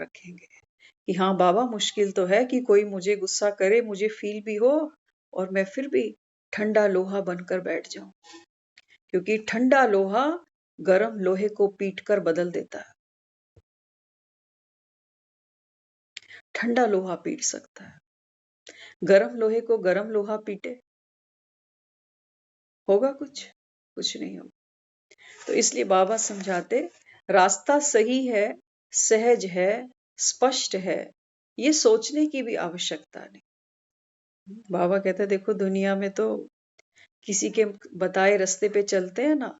रखेंगे, कि हाँ बाबा मुश्किल तो है कि कोई मुझे गुस्सा करे, मुझे फील भी हो, और मैं फिर भी ठंडा लोहा बनकर बैठ जाऊं, क्योंकि ठंडा लोहा गर्म लोहे को पीट कर बदल देता है। ठंडा लोहा पीट सकता है, गर्म लोहे को गर्म लोहा पीटे, होगा कुछ? कुछ नहीं होगा। तो इसलिए बाबा समझाते रास्ता सही है, सहज है, स्पष्ट है, ये सोचने की भी आवश्यकता नहीं। बाबा कहते देखो दुनिया में तो किसी के बताए रास्ते पे चलते हैं ना,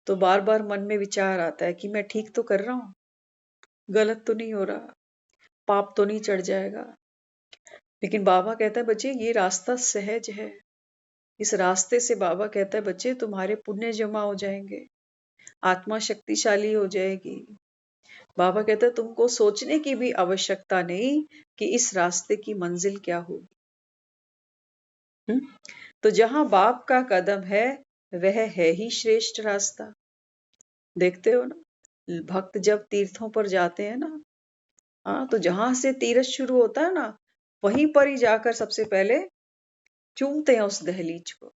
तो बार बार मन में विचार आता है कि मैं ठीक तो कर रहा हूं, गलत तो नहीं हो रहा, पाप तो नहीं चढ़ जाएगा। लेकिन बाबा कहता है बच्चे ये रास्ता सहज है। इस रास्ते से बाबा कहता है बच्चे तुम्हारे पुण्य जमा हो जाएंगे, आत्मा शक्तिशाली हो जाएगी। बाबा कहता है तुमको सोचने की भी आवश्यकता नहीं कि इस रास्ते की मंजिल क्या होगी। तो जहां बाप का कदम है वह है ही श्रेष्ठ रास्ता। देखते हो ना, भक्त जब तीर्थों पर जाते हैं ना, हाँ, तो जहां से तीर्थ शुरू होता है ना, वहीं पर ही जाकर सबसे पहले चूमते हैं उस दहलीज को।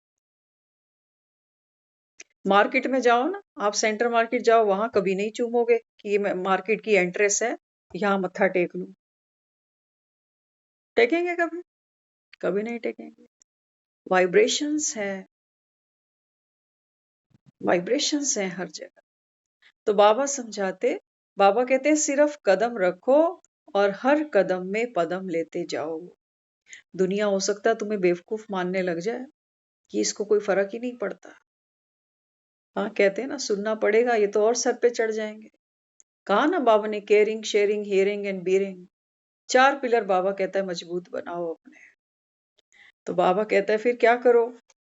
मार्केट में जाओ ना, आप सेंटर मार्केट जाओ, वहां कभी नहीं चूमोगे कि ये मार्केट की एंट्रेंस है, यहाँ मत्था टेक लूं। टेकेंगे कभी? कभी नहीं टेकेंगे। वाइब्रेशंस है, वाइब्रेशंस है हर जगह। तो बाबा समझाते, बाबा कहते हैं सिर्फ कदम रखो और हर कदम में पदम लेते जाओ। दुनिया हो सकता है तुम्हें बेवकूफ मानने लग जाए कि इसको कोई फर्क ही नहीं पड़ता। हाँ, कहते हैं ना सुनना पड़ेगा, ये तो और सर पे चढ़ जाएंगे। कहा ना बाबा ने, caring, sharing, hearing and bearing, 4 pillar बाबा कहता है मजबूत बनाओ अपने। तो बाबा कहता है फिर क्या करो?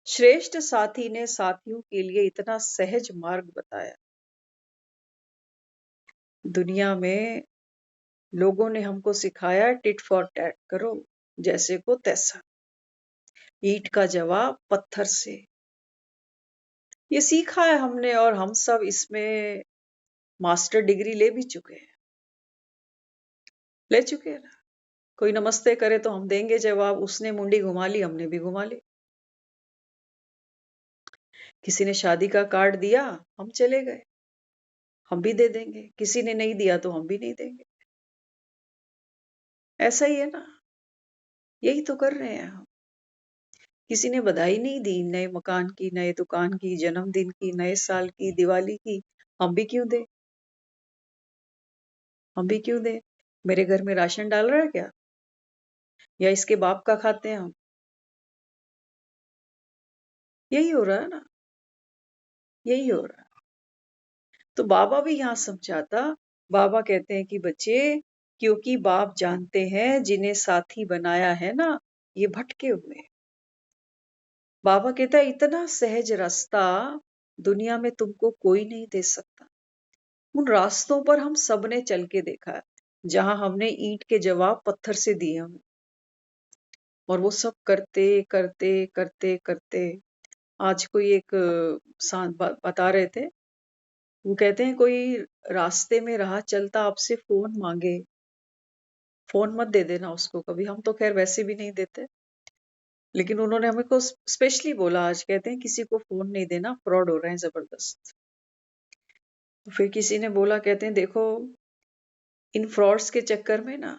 श्रेष्ठ साथी ने साथियों के लिए इतना सहज मार्ग बताया। दुनिया में लोगों ने हमको सिखाया टिट फॉर टैट करो, जैसे को तैसा, ईंट का जवाब पत्थर से। ये सीखा है हमने और हम सब इसमें मास्टर डिग्री ले भी चुके हैं, ले चुके हैं ना। कोई नमस्ते करे तो हम देंगे जवाब, उसने मुंडी घुमा ली हमने भी घुमा ली। किसी ने शादी का कार्ड दिया, हम चले गए, हम भी दे देंगे। किसी ने नहीं दिया तो हम भी नहीं देंगे। ऐसा ही है ना, यही तो कर रहे हैं हम। किसी ने बधाई नहीं दी नए मकान की, नए दुकान की, जन्मदिन की, नए साल की, दिवाली की, हम भी क्यों दे? हम भी क्यों दे? मेरे घर में राशन डाल रहा है क्या? या इसके बाप का खाते हैं हम? यही हो रहा है ना, यही हो रहा है। तो बाबा भी यहाँ समझाता, बाबा कहते हैं कि बच्चे, क्योंकि बाप जानते हैं जिन्हें साथी बनाया है ना, ये भटके हुए हैं। बाबा कहता है इतना सहज रास्ता दुनिया में तुमको कोई नहीं दे सकता। उन रास्तों पर हम सब ने चल के देखा है, जहां हमने ईंट के जवाब पत्थर से दिए हमें, और वो सब करते करते करते करते आज कोई एक बता रहे थे, वो कहते हैं कोई रास्ते में राह चलता आपसे फोन मांगे, फोन मत दे देना उसको कभी। हम तो खैर वैसे भी नहीं देते, लेकिन उन्होंने हमें को स्पेशली बोला, आज कहते हैं किसी को फोन नहीं देना, फ्रॉड हो रहे हैं जबरदस्त। तो फिर किसी ने बोला, कहते हैं देखो इन फ्रॉड्स के चक्कर में ना,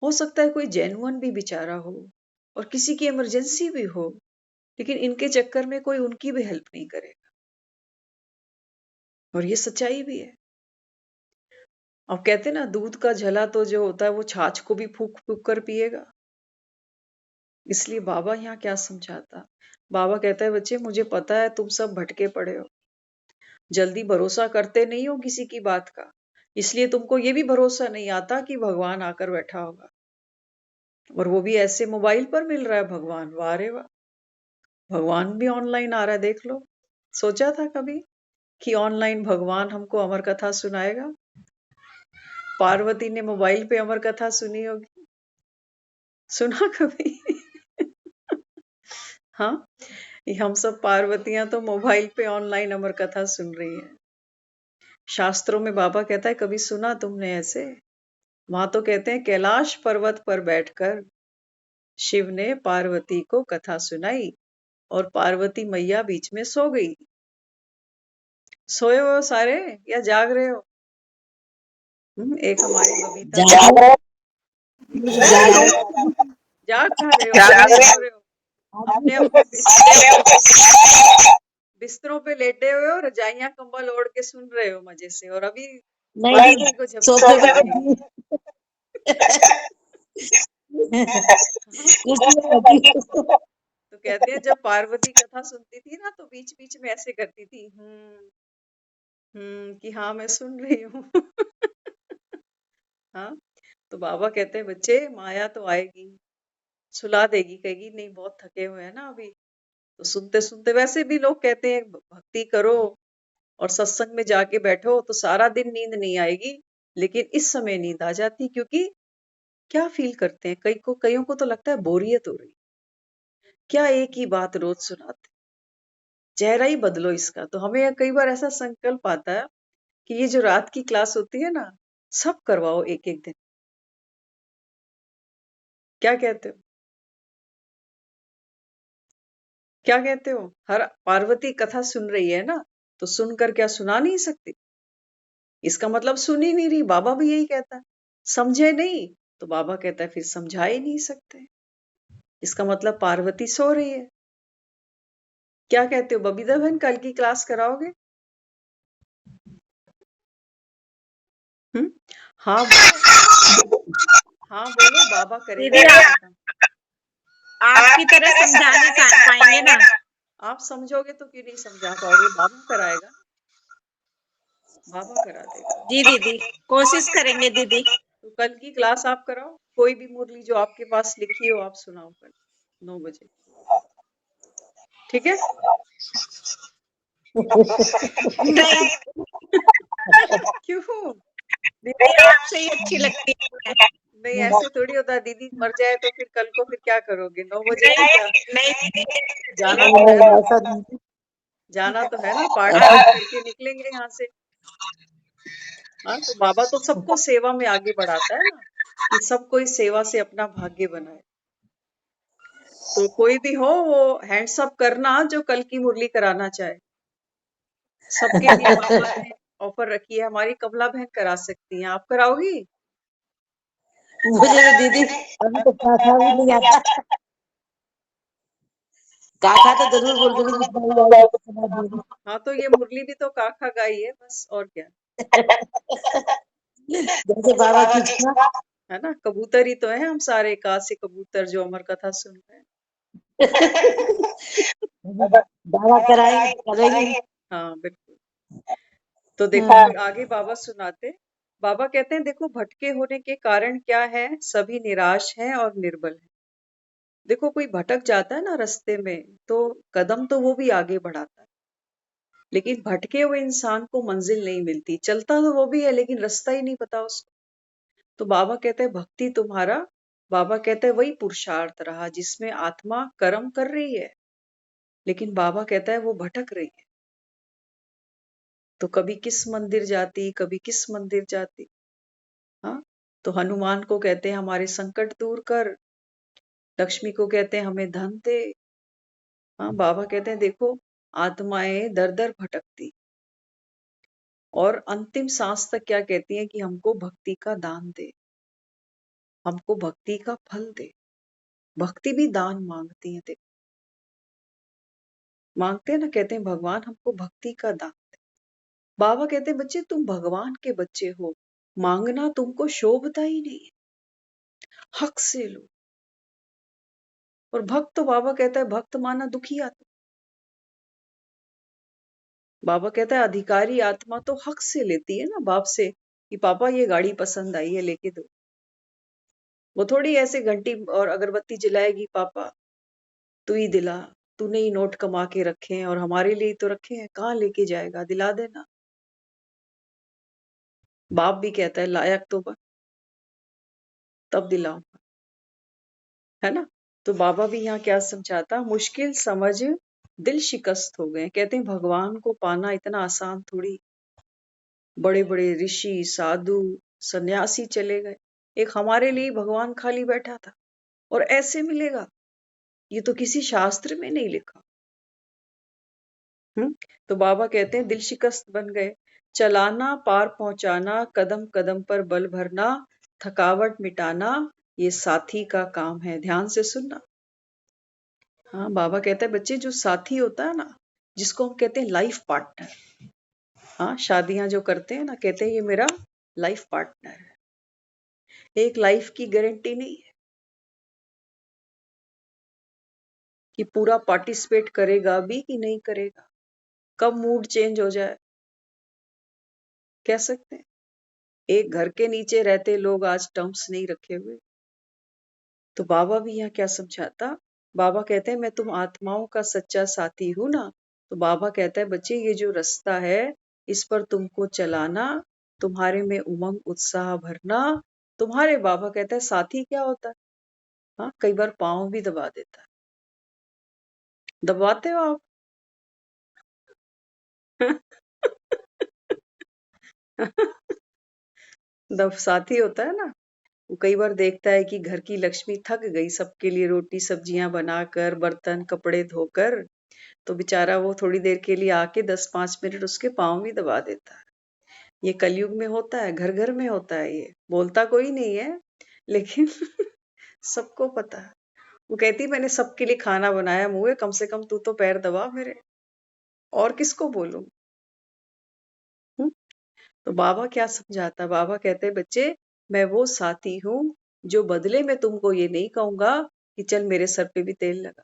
हो सकता है कोई जेन्युइन भी बेचारा हो और किसी की इमरजेंसी भी हो, लेकिन इनके चक्कर में कोई उनकी भी हेल्प नहीं करेगा। और ये सच्चाई भी है। अब कहते हैं ना दूध का झला तो जो होता है वो छाछ को भी फूक फूक कर पिएगा। इसलिए बाबा यहाँ क्या समझाता, बाबा कहता है बच्चे मुझे पता है तुम सब भटके पड़े हो, जल्दी भरोसा करते नहीं हो किसी की बात का, इसलिए तुमको ये भी भरोसा नहीं आता कि भगवान आकर बैठा होगा। और वो भी ऐसे मोबाइल पर मिल रहा है भगवान, वाह रे वाह, भगवान भी ऑनलाइन आ रहा है, देख लो। सोचा था कभी कि ऑनलाइन भगवान हमको अमर कथा सुनाएगा? पार्वती ने मोबाइल पे अमर कथा सुनी होगी, सुना कभी? हाँ, ये हम सब पार्वतियां तो मोबाइल पे ऑनलाइन अमर कथा सुन रही हैं। शास्त्रों में बाबा कहता है कभी सुना तुमने ऐसे? वहां तो कहते हैं कैलाश पर्वत पर बैठकर शिव ने पार्वती को कथा सुनाई और पार्वती मैया बीच में सो गई। सोए हो सारे या जाग रहे हो? एक हमारी बबीता जाग जाग जाग जाग कहाँ रहे हो, अभी सो रहे हो? अपने अपने बिस्तरों पे लेटे हुए हो, रजाइयां कंबल ओढ़ के सुन रहे हो मजे से, और अभी नहीं पार्वती को सोफे झपकी पे लगी। हाँ? कुर्सी पे बैठी हूँ। तो कहते हैं जब पार्वती कथा सुनती थी ना तो बीच बीच में ऐसे करती थी, कि हाँ मैं सुन रही हूँ। हाँ, तो बाबा कहते हैं बच्चे माया तो आएगी, सुला देगी, कहेगी नहीं बहुत थके हुए हैं ना अभी। तो सुनते सुनते, वैसे भी लोग कहते हैं भक्ति करो और सत्संग में जाके बैठो तो सारा दिन नींद नहीं आएगी, लेकिन इस समय नींद आ जाती, क्योंकि क्या फील करते हैं, कईयों को तो लगता है बोरियत हो रही, क्या एक ही बात रोज सुनाते, चेहरा ही बदलो इसका। तो हमें कई बार ऐसा संकल्प आता है कि ये जो रात की क्लास होती है ना, सब करवाओ एक एक दिन। क्या कहते हो? क्या कहते हो? हर पार्वती कथा सुन रही है ना, तो सुनकर क्या सुना नहीं सकती? इसका मतलब सुन ही नहीं रही, बाबा भी यही कहता है। समझे नहीं तो बाबा कहता है फिर समझा ही नहीं सकते, इसका मतलब पार्वती सो रही है। क्या कहते हो बबीता बहन, कल की क्लास कराओगे? हम्म। हाँ हाँ बोलो, बाबा करेंगे दीदी आपका काम। आपकी तरह समझा नहीं पाएंगे ना। आप समझोगे तो क्यों नहीं समझा पाओगे, बाबा कराएगा, बाबा करा देगा। जी दीदी, कोशिश करेंगे दीदी। तो कल की क्लास आप कराओ, कोई भी मुरली जो आपके पास लिखी हो आप सुनाओ कल 9 बजे, ठीक है? नहीं क्यों? दीदी, आपसे ही अच्छी लगती है। नहीं ऐसे थोड़ी होता है, दीदी मर जाए तो फिर कल को फिर क्या करोगे? 9 बजे को क्या? नहीं दीदी, जाना तो है ना, जाना तो है ना, पाठ वाठ करके निकलेंगे यहाँ से। हाँ, तो बाबा तो सबको सेवा में आगे बढ़ाता है ना, कि सब कोई सेवा से अपना भाग्य बनाए। तो कोई भी हो वो हैंड्स अप करना जो कल की मुरली कराना चाहे। सबके लिए बाबा ने ऑफर रखी है, हमारी कमला बहन करा सकती हैं, आप कराओगी? मुझे तो दीदी अभी तो काका भी नहीं आता। काका तो जरूर बोल दूंगी जितना भी आएगा तो सुना दूंगी। हाँ, तो ये मुरली भी तो काका गाई है बस, और क्या जैसे बाबा की इच्छा। है ना। कबूतर ही तो है हम सारे, का से कबूतर जो अमर कथा सुन रहे हैं। दावा कराएंगे तो करेंगे। हाँ बिल्कुल। तो देखो हाँ। फिर आगे बाबा सुनाते, बाबा कहते हैं देखो भटके होने के कारण क्या है, सभी निराश हैं और निर्बल हैं। देखो कोई भटक जाता है ना रास्ते में, तो कदम तो वो भी आगे बढ़ाता है, लेकिन भटके हुए इंसान को मंजिल नहीं मिलती, चलता तो वो भी है लेकिन रास्ता ही नहीं पता उसको। तो बाबा कहते हैं भक्ति तुम्हारा, बाबा कहते हैं वही पुरुषार्थ रहा जिसमें आत्मा कर्म कर रही है, लेकिन बाबा कहता है वो भटक रही है। तो कभी किस मंदिर जाती, कभी किस मंदिर जाती। हाँ, तो हनुमान को कहते हैं हमारे संकट दूर कर, लक्ष्मी को कहते हैं हमें धन दे। हाँ, बाबा कहते हैं देखो आत्माएं दर दर भटकती, और अंतिम सांस तक क्या कहती हैं कि हमको भक्ति का दान दे, हमको भक्ति का फल दे। भक्ति भी दान मांगती है, देखो मांगते हैं ना, कहते हैं भगवान हमको भक्ति का दान दे। बाबा कहते हैं बच्चे तुम भगवान के बच्चे हो, मांगना तुमको शोभता ही नहीं है, हक से लो। और भक्त तो बाबा कहता है भक्त माना दुखी आत्मा। बाबा कहता है अधिकारी आत्मा तो हक से लेती है ना बाप से, कि पापा ये गाड़ी पसंद आई है लेके दो। वो थोड़ी ऐसे घंटी और अगरबत्ती जलाएगी, पापा तू ही दिला, तूने ही नोट कमा के रखे हैं और हमारे लिए ही तो रखे हैं, कहाँ लेके जाएगा, दिला देना। बाप भी कहता है लायक तो बन, तब दिलाऊंगा, है ना। तो बाबा भी यहाँ क्या समझाता, मुश्किल समझ दिल शिकस्त हो गए। कहते हैं भगवान को पाना इतना आसान थोड़ी, बड़े बड़े ऋषि साधु सन्यासी चले गए, एक हमारे लिए भगवान खाली बैठा था, और ऐसे मिलेगा, ये तो किसी शास्त्र में नहीं लिखा। तो बाबा कहते हैं दिल शिकस्त बन गए। चलाना पार पहुंचाना, कदम कदम पर बल भरना, थकावट मिटाना, ये साथी का काम है, ध्यान से सुनना। हाँ, बाबा कहते हैं बच्चे जो साथी होता है ना, जिसको हम कहते हैं लाइफ पार्टनर, हाँ शादियां जो करते हैं ना, कहते हैं ये मेरा लाइफ पार्टनर है। एक लाइफ की गारंटी नहीं है कि पूरा पार्टिसिपेट करेगा भी कि नहीं करेगा, कब मूड चेंज हो जाए कह सकते हैं। एक घर के नीचे रहते लोग आज टर्म्स नहीं रखे हुए, तो बाबा भी यहाँ क्या समझाता, बाबा कहते हैं मैं तुम आत्माओं का सच्चा साथी हूं ना। तो बाबा कहता है बच्चे ये जो रास्ता है इस पर तुमको चलाना, तुम्हारे में उमंग उत्साह भरना। तुम्हारे बाबा कहता है साथी क्या होता है? हाँ, कई बार पाँव भी दबा देता है। दबाते हो आप? दब साथी होता है ना, वो कई बार देखता है कि घर की लक्ष्मी थक गई सबके लिए रोटी सब्जियां बनाकर बर्तन कपड़े धोकर, तो बेचारा वो थोड़ी देर के लिए आके 10-5 मिनट उसके पाँव भी दबा देता है। ये कलयुग में होता है, घर घर में होता है, ये बोलता कोई नहीं है लेकिन सबको पता है। वो कहती मैंने सबके लिए खाना बनाया मुए, कम से कम तू तो पैर दबा मेरे, और किसको बोलूं। हम्म? तो बाबा क्या समझाता, बाबा कहते बच्चे मैं वो साथी हूं जो बदले में तुमको ये नहीं कहूंगा कि चल मेरे सर पे भी तेल लगा।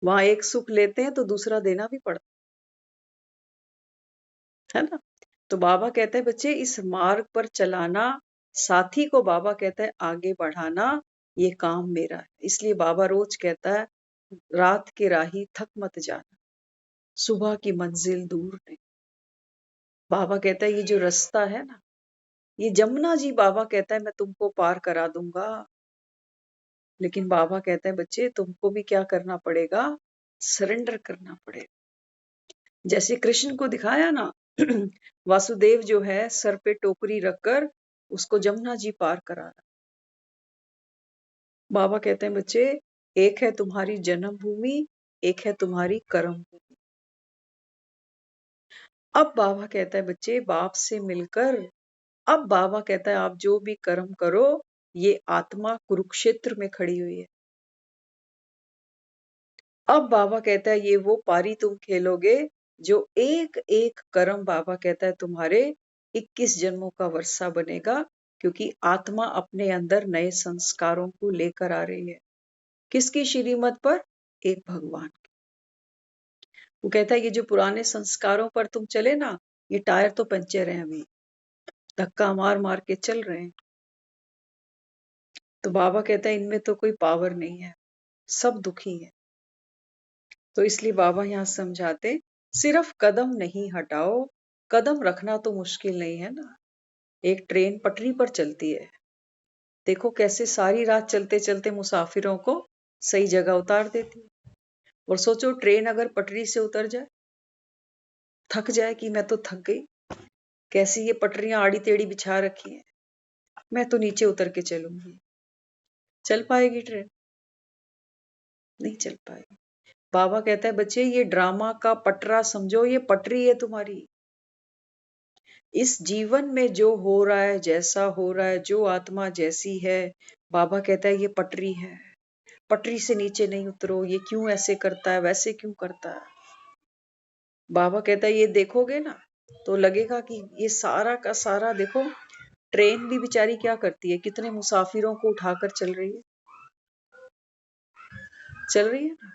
वहां एक सुख लेते हैं तो दूसरा देना भी पड़ता है ना। तो बाबा कहते हैं बच्चे इस मार्ग पर चलाना, साथी को बाबा कहता है आगे बढ़ाना, ये काम मेरा है। इसलिए बाबा रोज कहता है रात के राही थक मत जाना, सुबह की मंजिल दूर नहीं। बाबा कहता है ये जो रास्ता है ना, ये जमुना जी बाबा कहता है मैं तुमको पार करा दूंगा, लेकिन बाबा कहता है बच्चे तुमको भी क्या करना पड़ेगा, सरेंडर करना पड़ेगा। जैसे कृष्ण को दिखाया ना वासुदेव जो है सर पे टोकरी रखकर उसको जमुना जी पार करा रहा। बाबा कहते हैं बच्चे एक है तुम्हारी जन्म भूमि, एक है तुम्हारी कर्म भूमि। अब बाबा कहता है बच्चे बाप से मिलकर, अब बाबा कहता है आप जो भी कर्म करो, ये आत्मा कुरुक्षेत्र में खड़ी हुई है। अब बाबा कहता है ये वो पारी तुम खेलोगे जो एक एक कर्म बाबा कहता है तुम्हारे 21 जन्मों का वर्षा बनेगा, क्योंकि आत्मा अपने अंदर नए संस्कारों को लेकर आ रही है। किसकी श्रीमत पर? एक भगवान की। वो कहता है ये जो पुराने संस्कारों पर तुम चले ना, ये टायर तो पंचर है, अभी धक्का मार मार के चल रहे हैं। तो बाबा कहता है इनमें तो कोई पावर नहीं है, सब दुखी है। तो इसलिए बाबा यहाँ समझाते सिर्फ कदम नहीं हटाओ, कदम रखना तो मुश्किल नहीं है ना। एक ट्रेन पटरी पर चलती है, देखो कैसे सारी रात चलते चलते मुसाफिरों को सही जगह उतार देती है। और सोचो ट्रेन अगर पटरी से उतर जाए, थक जाए कि मैं तो थक गई, कैसी ये पटरियां आड़ी टेढ़ी बिछा रखी है, मैं तो नीचे उतर के चलूंगी। चल पाएगी ट्रेन? नहीं चल पाएगी। बाबा कहता है बच्चे ये ड्रामा का पटरा समझो, ये पटरी है तुम्हारी। इस जीवन में जो हो रहा है, जैसा हो रहा है, जो आत्मा जैसी है, बाबा कहता है ये पटरी है, पटरी से नीचे नहीं उतरो। ये क्यों ऐसे करता है, वैसे क्यों करता है? बाबा कहता है ये देखोगे ना तो लगेगा कि ये सारा का सारा देखो, ट्रेन भी बेचारी क्या करती है, कितने मुसाफिरों को उठाकर चल रही है, चल रही है ना।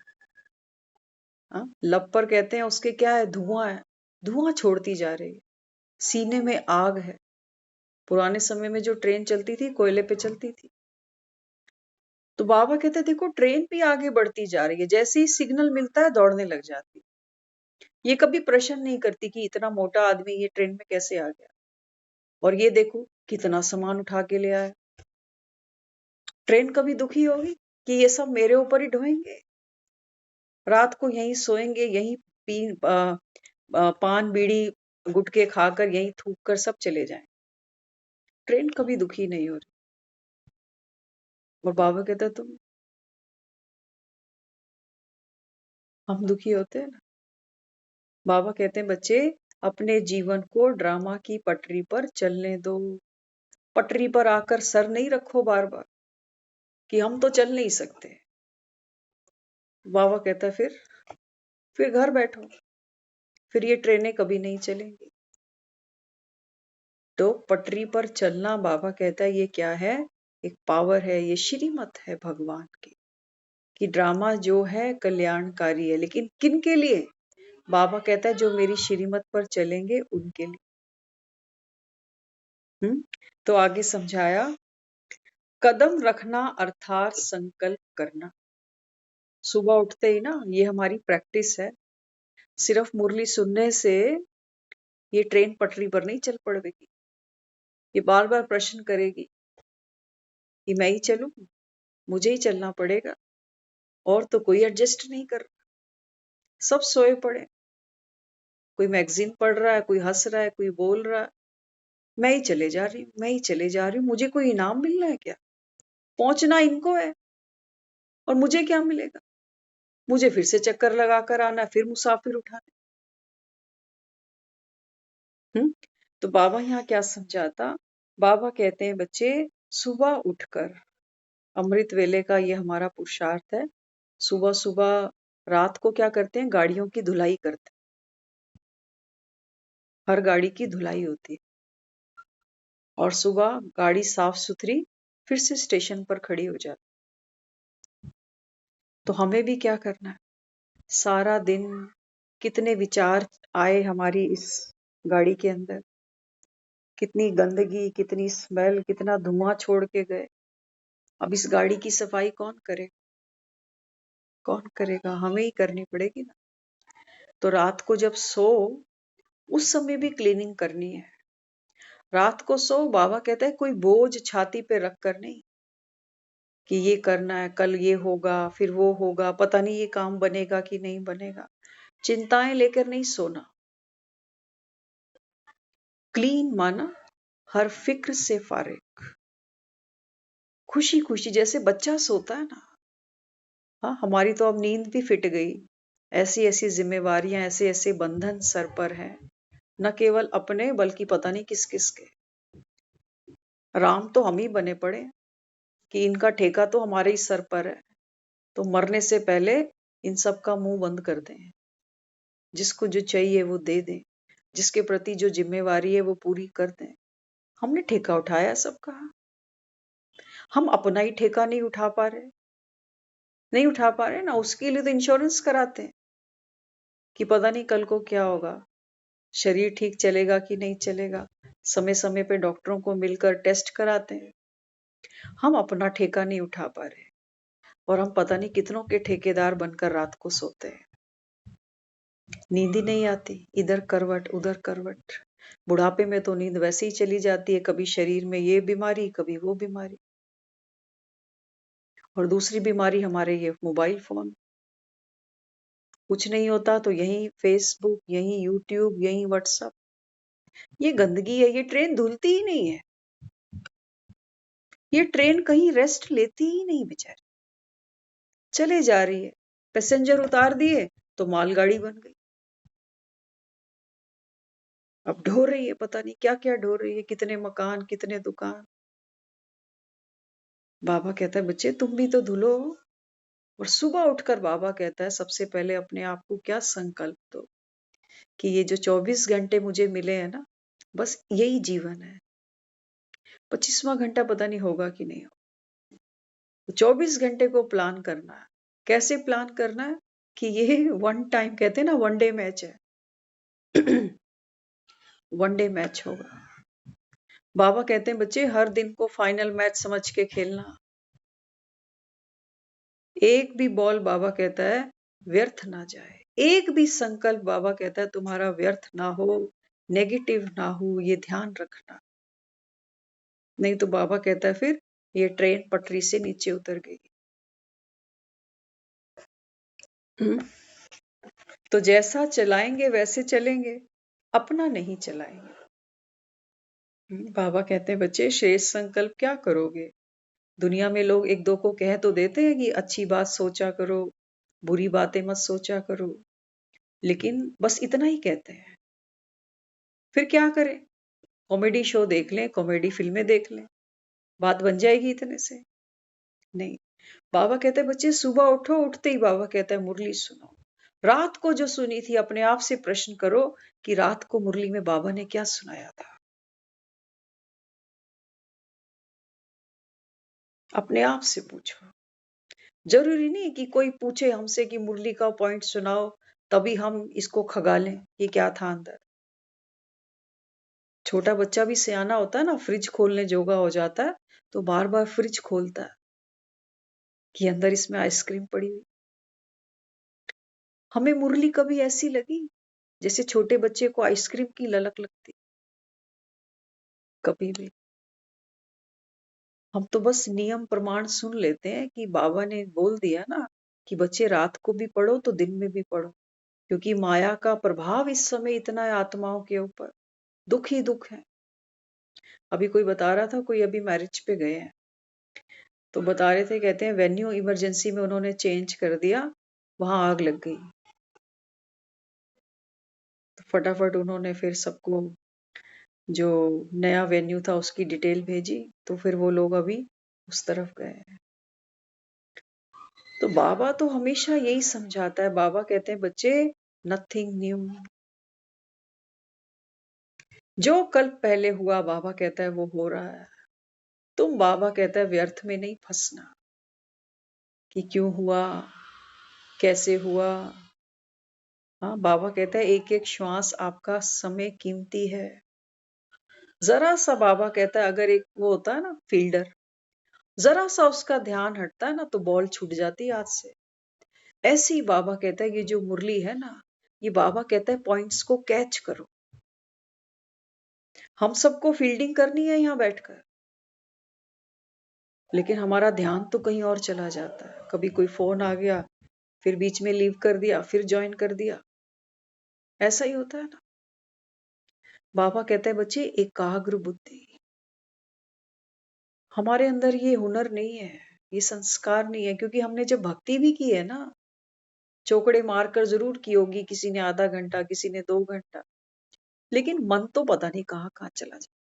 हाँ, लब पर कहते हैं उसके क्या है, धुआं है, धुआं छोड़ती जा रही है, सीने में आग है। पुराने समय में जो ट्रेन चलती थी कोयले पे चलती थी। तो बाबा कहते देखो ट्रेन भी आगे बढ़ती जा रही है, जैसे ही सिग्नल मिलता है दौड़ने लग जाती। ये कभी प्रश्न नहीं करती कि इतना मोटा आदमी ये ट्रेन में कैसे आ गया, और ये देखो कितना सामान उठा के ले आया। ट्रेन कभी दुखी होगी कि ये सब मेरे ऊपर ही ढोएंगे, रात को यहीं सोएंगे, यहीं पान बीड़ी गुटके खाकर यहीं थूक कर सब चले जाएं। ट्रेन कभी दुखी नहीं हो रही। और बाबा कहता तुम, हम दुखी होते हैं ना। बाबा कहते हैं बच्चे अपने जीवन को ड्रामा की पटरी पर चलने दो। पटरी पर आकर सर नहीं रखो बार बार कि हम तो चल नहीं सकते। बाबा कहता है फिर घर बैठो, फिर ये ट्रेनें कभी नहीं चलेंगी। तो पटरी पर चलना बाबा कहता है ये क्या है, एक पावर है, ये श्रीमत है भगवान की, कि ड्रामा जो है कल्याणकारी है, लेकिन किन के लिए? बाबा कहता है जो मेरी श्रीमत पर चलेंगे उनके लिए। तो आगे समझाया कदम रखना अर्थात संकल्प करना। सुबह उठते ही ना, ये हमारी प्रैक्टिस है। सिर्फ मुरली सुनने से ये ट्रेन पटरी पर नहीं चल पड़ेगी। ये बार बार प्रश्न करेगी कि मैं ही चलूं, मुझे ही चलना पड़ेगा, और तो कोई एडजस्ट नहीं कर रहा, सब सोए पड़े। कोई मैगजीन पढ़ रहा है, कोई हंस रहा है, कोई बोल रहा है, मैं ही चले जा रही हूँ, मैं ही चले जा रही हूँ। मुझे कोई इनाम मिल रहा है क्या? पहुंचना इनको है और मुझे क्या मिलेगा? मुझे फिर से चक्कर लगा कर आना, फिर मुसाफिर उठाने। तो बाबा यहाँ क्या समझाता? बाबा कहते हैं बच्चे, सुबह उठकर, अमृत वेले का ये हमारा पुरुषार्थ है। सुबह सुबह रात को क्या करते हैं? गाड़ियों की धुलाई करते हैं। हर गाड़ी की धुलाई होती है और सुबह गाड़ी साफ सुथरी फिर से स्टेशन पर खड़ी हो जाती। तो हमें भी क्या करना है? सारा दिन कितने विचार आए हमारी इस गाड़ी के अंदर, कितनी गंदगी, कितनी स्मेल, कितना धुआं छोड़ के गए। अब इस गाड़ी की सफाई कौन करे? कौन करेगा? हमें ही करनी पड़ेगी ना। तो रात को जब सो, उस समय भी क्लीनिंग करनी है। रात को सो, बाबा कहता है कोई बोझ छाती पे रख कर नहीं कि ये करना है, कल ये होगा, फिर वो होगा, पता नहीं ये काम बनेगा कि नहीं बनेगा। चिंताएं लेकर नहीं सोना। क्लीन माना हर फिक्र से फारिग, खुशी खुशी जैसे बच्चा सोता है ना। हाँ, हमारी तो अब नींद भी फिट गई। ऐसी ऐसी जिम्मेवारियां, ऐसे ऐसे बंधन सर पर हैं, न केवल अपने बल्कि पता नहीं किस किस के। राम तो हम ही बने पड़े कि इनका ठेका तो हमारे ही सर पर है। तो मरने से पहले इन सब का मुंह बंद कर दें, जिसको जो चाहिए वो दे दें, जिसके प्रति जो जिम्मेवारी है वो पूरी कर दें। हमने ठेका उठाया सबका, हम अपना ही ठेका नहीं उठा पा रहे। नहीं उठा पा रहे ना, उसके लिए तो इंश्योरेंस कराते हैं कि पता नहीं कल को क्या होगा, शरीर ठीक चलेगा कि नहीं चलेगा। समय समय पे डॉक्टरों को मिलकर टेस्ट कराते हैं। हम अपना ठेका नहीं उठा पा रहे और हम पता नहीं कितनों के ठेकेदार बनकर रात को सोते हैं। नींद ही नहीं आती, इधर करवट उधर करवट। बुढ़ापे में तो नींद वैसे ही चली जाती है, कभी शरीर में ये बीमारी, कभी वो बीमारी, और दूसरी बीमारी हमारे ये मोबाइल फोन। कुछ नहीं होता तो यही फेसबुक, यही यूट्यूब, यही व्हाट्सएप। ये गंदगी है। ये ट्रेन धुलती ही नहीं है। ये ट्रेन कहीं रेस्ट लेती ही नहीं बेचारी, चले जा रही है। पैसेंजर उतार दिए तो मालगाड़ी बन गई। अब ढो रही है, पता नहीं क्या क्या ढो रही है, कितने मकान, कितने दुकान। बाबा कहता है बच्चे तुम भी तो धुलो। और सुबह उठकर बाबा कहता है सबसे पहले अपने आप को क्या संकल्प दो कि ये जो 24 घंटे मुझे मिले हैं ना, बस यही जीवन है। 25वां घंटा पता नहीं होगा कि नहीं होगा। तो 24 घंटे को प्लान करना है। कैसे प्लान करना है? कि ये वन टाइम, कहते हैं ना वनडे मैच है। वनडे मैच होगा। बाबा कहते हैं बच्चे हर दिन को फाइनल मैच समझ के खेलना। एक भी बॉल बाबा कहता है व्यर्थ ना जाए। एक भी संकल्प बाबा कहता है तुम्हारा व्यर्थ ना हो, नेगेटिव ना हो, ये ध्यान रखना। नहीं तो बाबा कहता है फिर ये ट्रेन पटरी से नीचे उतर गई। तो जैसा चलाएंगे वैसे चलेंगे, अपना नहीं चलाएंगे। बाबा कहते हैं बच्चे श्रेष्ठ संकल्प क्या करोगे? दुनिया में लोग एक दो को कह तो देते हैं कि अच्छी बात सोचा करो, बुरी बातें मत सोचा करो, लेकिन बस इतना ही कहते हैं। फिर क्या करें? कॉमेडी शो देख लें, कॉमेडी फिल्में देख लें, बात बन जाएगी इतने से? नहीं। बाबा कहते हैं बच्चे सुबह उठो, उठते ही बाबा कहता है मुरली सुनो। रात को जो सुनी थी अपने आप से प्रश्न करो कि रात को मुरली में बाबा ने क्या सुनाया था। अपने आप से पूछो। जरूरी नहीं कि कोई पूछे हमसे कि मुरली का पॉइंट सुनाओ तभी हम इसको खगालें ये क्या था अंदर। छोटा बच्चा भी सियाना होता है ना, फ्रिज खोलने जोगा हो जाता है तो बार बार फ्रिज खोलता है कि अंदर इसमें आइसक्रीम पड़ी हुई। हमें मुरली कभी ऐसी लगी जैसे छोटे बच्चे को आइसक्रीम की ललक लगती? कभी भी। हम तो बस नियम प्रमाण सुन लेते हैं कि बाबा ने बोल दिया ना कि बच्चे रात को भी पढ़ो तो दिन में भी पढ़ो, क्योंकि माया का प्रभाव इस समय इतना है आत्माओं के ऊपर, दुख ही दुख है। अभी कोई बता रहा था, कोई अभी मैरिज पे गए हैं तो बता रहे थे, कहते हैं वेन्यू इमरजेंसी में उन्होंने चेंज कर दिया, वहां आग लग गई। तो फटाफट उन्होंने फिर सबको जो नया वेन्यू था उसकी डिटेल भेजी, तो फिर वो लोग अभी उस तरफ गए हैं। तो बाबा तो हमेशा यही समझाता है। बाबा कहते हैं बच्चे, नथिंग न्यू, जो कल पहले हुआ बाबा कहता है वो हो रहा है। तुम बाबा कहता है व्यर्थ में नहीं फंसना कि क्यों हुआ, कैसे हुआ। हाँ, बाबा कहता है एक एक श्वास आपका समय कीमती है। जरा सा बाबा कहता है अगर एक वो होता है ना फील्डर, जरा सा उसका ध्यान हटता है ना तो बॉल छूट जाती है हाथ से। ऐसे ही बाबा कहता है ये जो मुरली है ना, ये बाबा कहता है पॉइंट्स को कैच करो। हम सबको फील्डिंग करनी है यहाँ बैठकर, लेकिन हमारा ध्यान तो कहीं और चला जाता है। कभी कोई फोन आ गया, फिर बीच में लीव कर दिया, फिर ज्वाइन कर दिया, ऐसा ही होता है ना। बाबा कहता है बच्चे एकाग्र बुद्धि, हमारे अंदर ये हुनर नहीं है, ये संस्कार नहीं है, क्योंकि हमने जब भक्ति भी की है ना, चौकड़े मारकर जरूर की होगी, किसी ने आधा घंटा, किसी ने 2 घंटा, लेकिन मन तो पता नहीं कहाँ कहाँ चला जाता।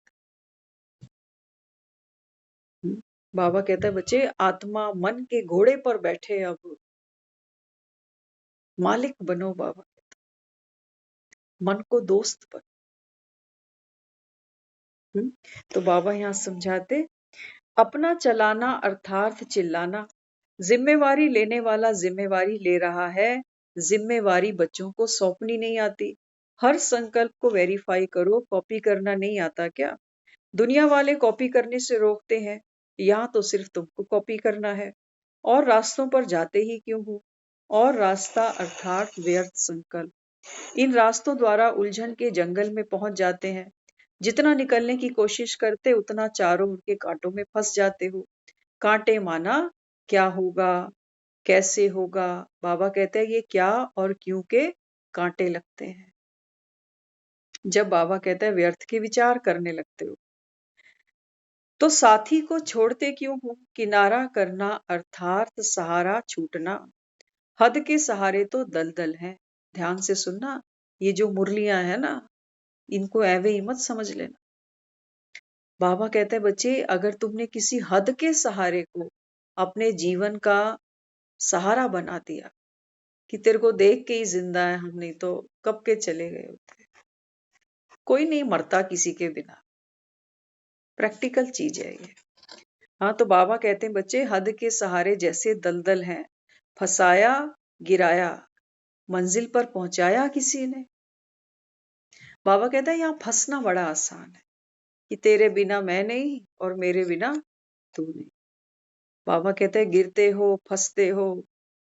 बाबा कहता है बच्चे आत्मा मन के घोड़े पर बैठे, अब मालिक बनो। बाबा मन को दोस्त बनो। तो बाबा यहाँ समझाते, अपना चलाना अर्थार्थ चिल्लाना, जिम्मेवारी लेने वाला जिम्मेवारी ले रहा है, जिम्मेवारी बच्चों को सौंपनी नहीं आती। हर संकल्प को वेरीफाई करो, कॉपी करना नहीं आता क्या? दुनिया वाले कॉपी करने से रोकते हैं, यहाँ तो सिर्फ तुमको कॉपी करना है। और रास्तों पर जाते ही क्यों हो? और रास्ता अर्थात व्यर्थ संकल्प, इन रास्तों द्वारा उलझन के जंगल में पहुंच जाते हैं। जितना निकलने की कोशिश करते उतना चारों ओर के कांटों में फंस जाते हो। कांटे माना क्या होगा, कैसे होगा। बाबा कहते हैं ये क्या और क्यों के कांटे लगते हैं। जब बाबा कहता है व्यर्थ के विचार करने लगते हो तो साथी को छोड़ते क्यों हो? किनारा करना अर्थात सहारा छूटना, हद के सहारे तो दलदल है। ध्यान से सुनना, ये जो मुरलियां है ना, इनको एवे ही मत समझ लेना। बाबा कहते हैं बच्चे, अगर तुमने किसी हद के सहारे को अपने जीवन का सहारा बना दिया कि तेरे को देख के ही जिंदा है, हम नहीं तो कब के चले गए होते। कोई नहीं मरता किसी के बिना, प्रैक्टिकल चीज है ये। हाँ, तो बाबा कहते हैं बच्चे, हद के सहारे जैसे दलदल हैं, फंसाया गिराया, मंजिल पर पहुंचाया किसी ने। बाबा कहता है यहाँ फंसना बड़ा आसान है कि तेरे बिना मैं नहीं और मेरे बिना तू नहीं। बाबा कहते हैं गिरते हो, फंसते हो,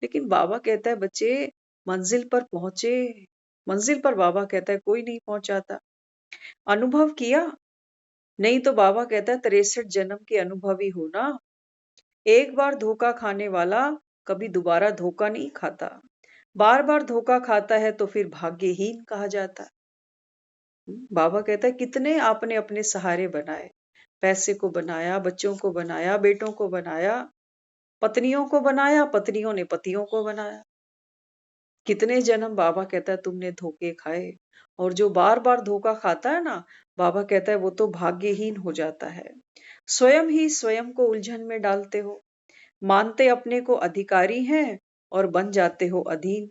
लेकिन बाबा कहता है बच्चे मंजिल पर पहुंचे। मंजिल पर बाबा कहता है कोई नहीं पहुंचाता। अनुभव किया? नहीं तो बाबा कहता है 63 जन्म के अनुभवी हो ना। एक बार धोखा खाने वाला कभी दोबारा धोखा नहीं खाता। बार बार धोखा खाता है तो फिर भाग्यहीन कहा जाता है। बाबा कहता है कितने आपने अपने सहारे बनाए, पैसे को बनाया, बच्चों को बनाया, बेटों को बनाया, पत्नियों को बनाया, पत्नियों ने पतियों को बनाया। कितने जन्म बाबा कहता है तुमने धोखे खाए। और जो बार बार धोखा खाता है ना, बाबा कहता है वो तो भाग्यहीन हो जाता है। स्वयं ही स्वयं को उलझन में डालते हो, मानते अपने को अधिकारी हैं और बन जाते हो अधीन।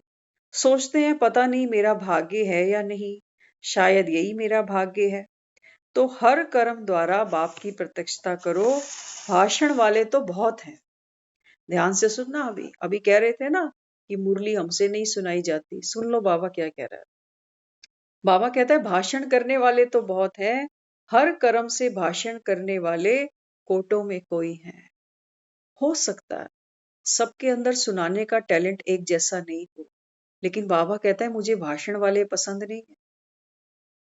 सोचते हैं पता नहीं मेरा भाग्य है या नहीं, शायद यही मेरा भाग्य है। तो हर कर्म द्वारा बाप की प्रत्यक्षता करो। भाषण वाले तो बहुत हैं। ध्यान से सुनना, अभी अभी कह रहे थे ना कि मुरली हमसे नहीं सुनाई जाती, सुन लो बाबा क्या कह रहा है। बाबा कहता है भाषण करने वाले तो बहुत है, हर कर्म से भाषण करने वाले कोटों में कोई है। हो सकता है सबके अंदर सुनाने का टैलेंट एक जैसा नहीं हो, लेकिन बाबा कहता है मुझे भाषण वाले पसंद नहीं है।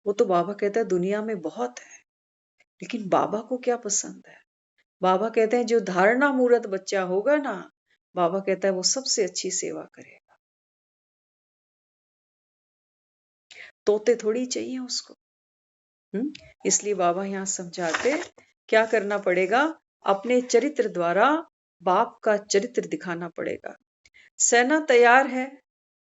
वो तो बाबा कहता है दुनिया में बहुत है, लेकिन बाबा को क्या पसंद है? बाबा कहते हैं जो धारणा मूर्त बच्चा होगा ना, बाबा कहता है वो सबसे अच्छी सेवा करेगा। तोते थोड़ी चाहिए उसको। इसलिए बाबा यहाँ समझाते क्या करना पड़ेगा, अपने चरित्र द्वारा बाप का चरित्र दिखाना पड़ेगा। सेना तैयार है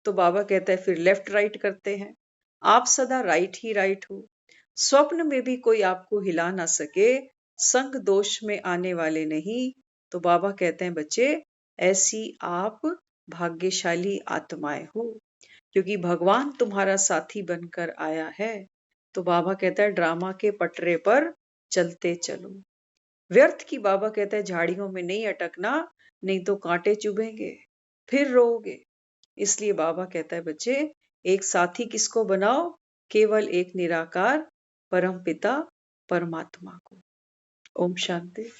तो बाबा कहता है फिर लेफ्ट राइट करते हैं। आप सदा राइट ही राइट हो। स्वप्न में भी कोई आपको हिला ना सके, संग दोष में आने वाले नहीं। तो बाबा कहते हैं बच्चे ऐसी आप भाग्यशाली आत्माएं हो, क्योंकि भगवान तुम्हारा साथी बनकर आया है। तो बाबा कहता है ड्रामा के पटरे पर चलते चलो। व्यर्थ की बाबा कहता है झाड़ियों में नहीं अटकना, नहीं तो कांटे चुभेंगे, फिर रोओगे। इसलिए बाबा कहता है बच्चे एक साथी किसको बनाओ, केवल एक निराकार परम पिता परमात्मा को। ओम शांति।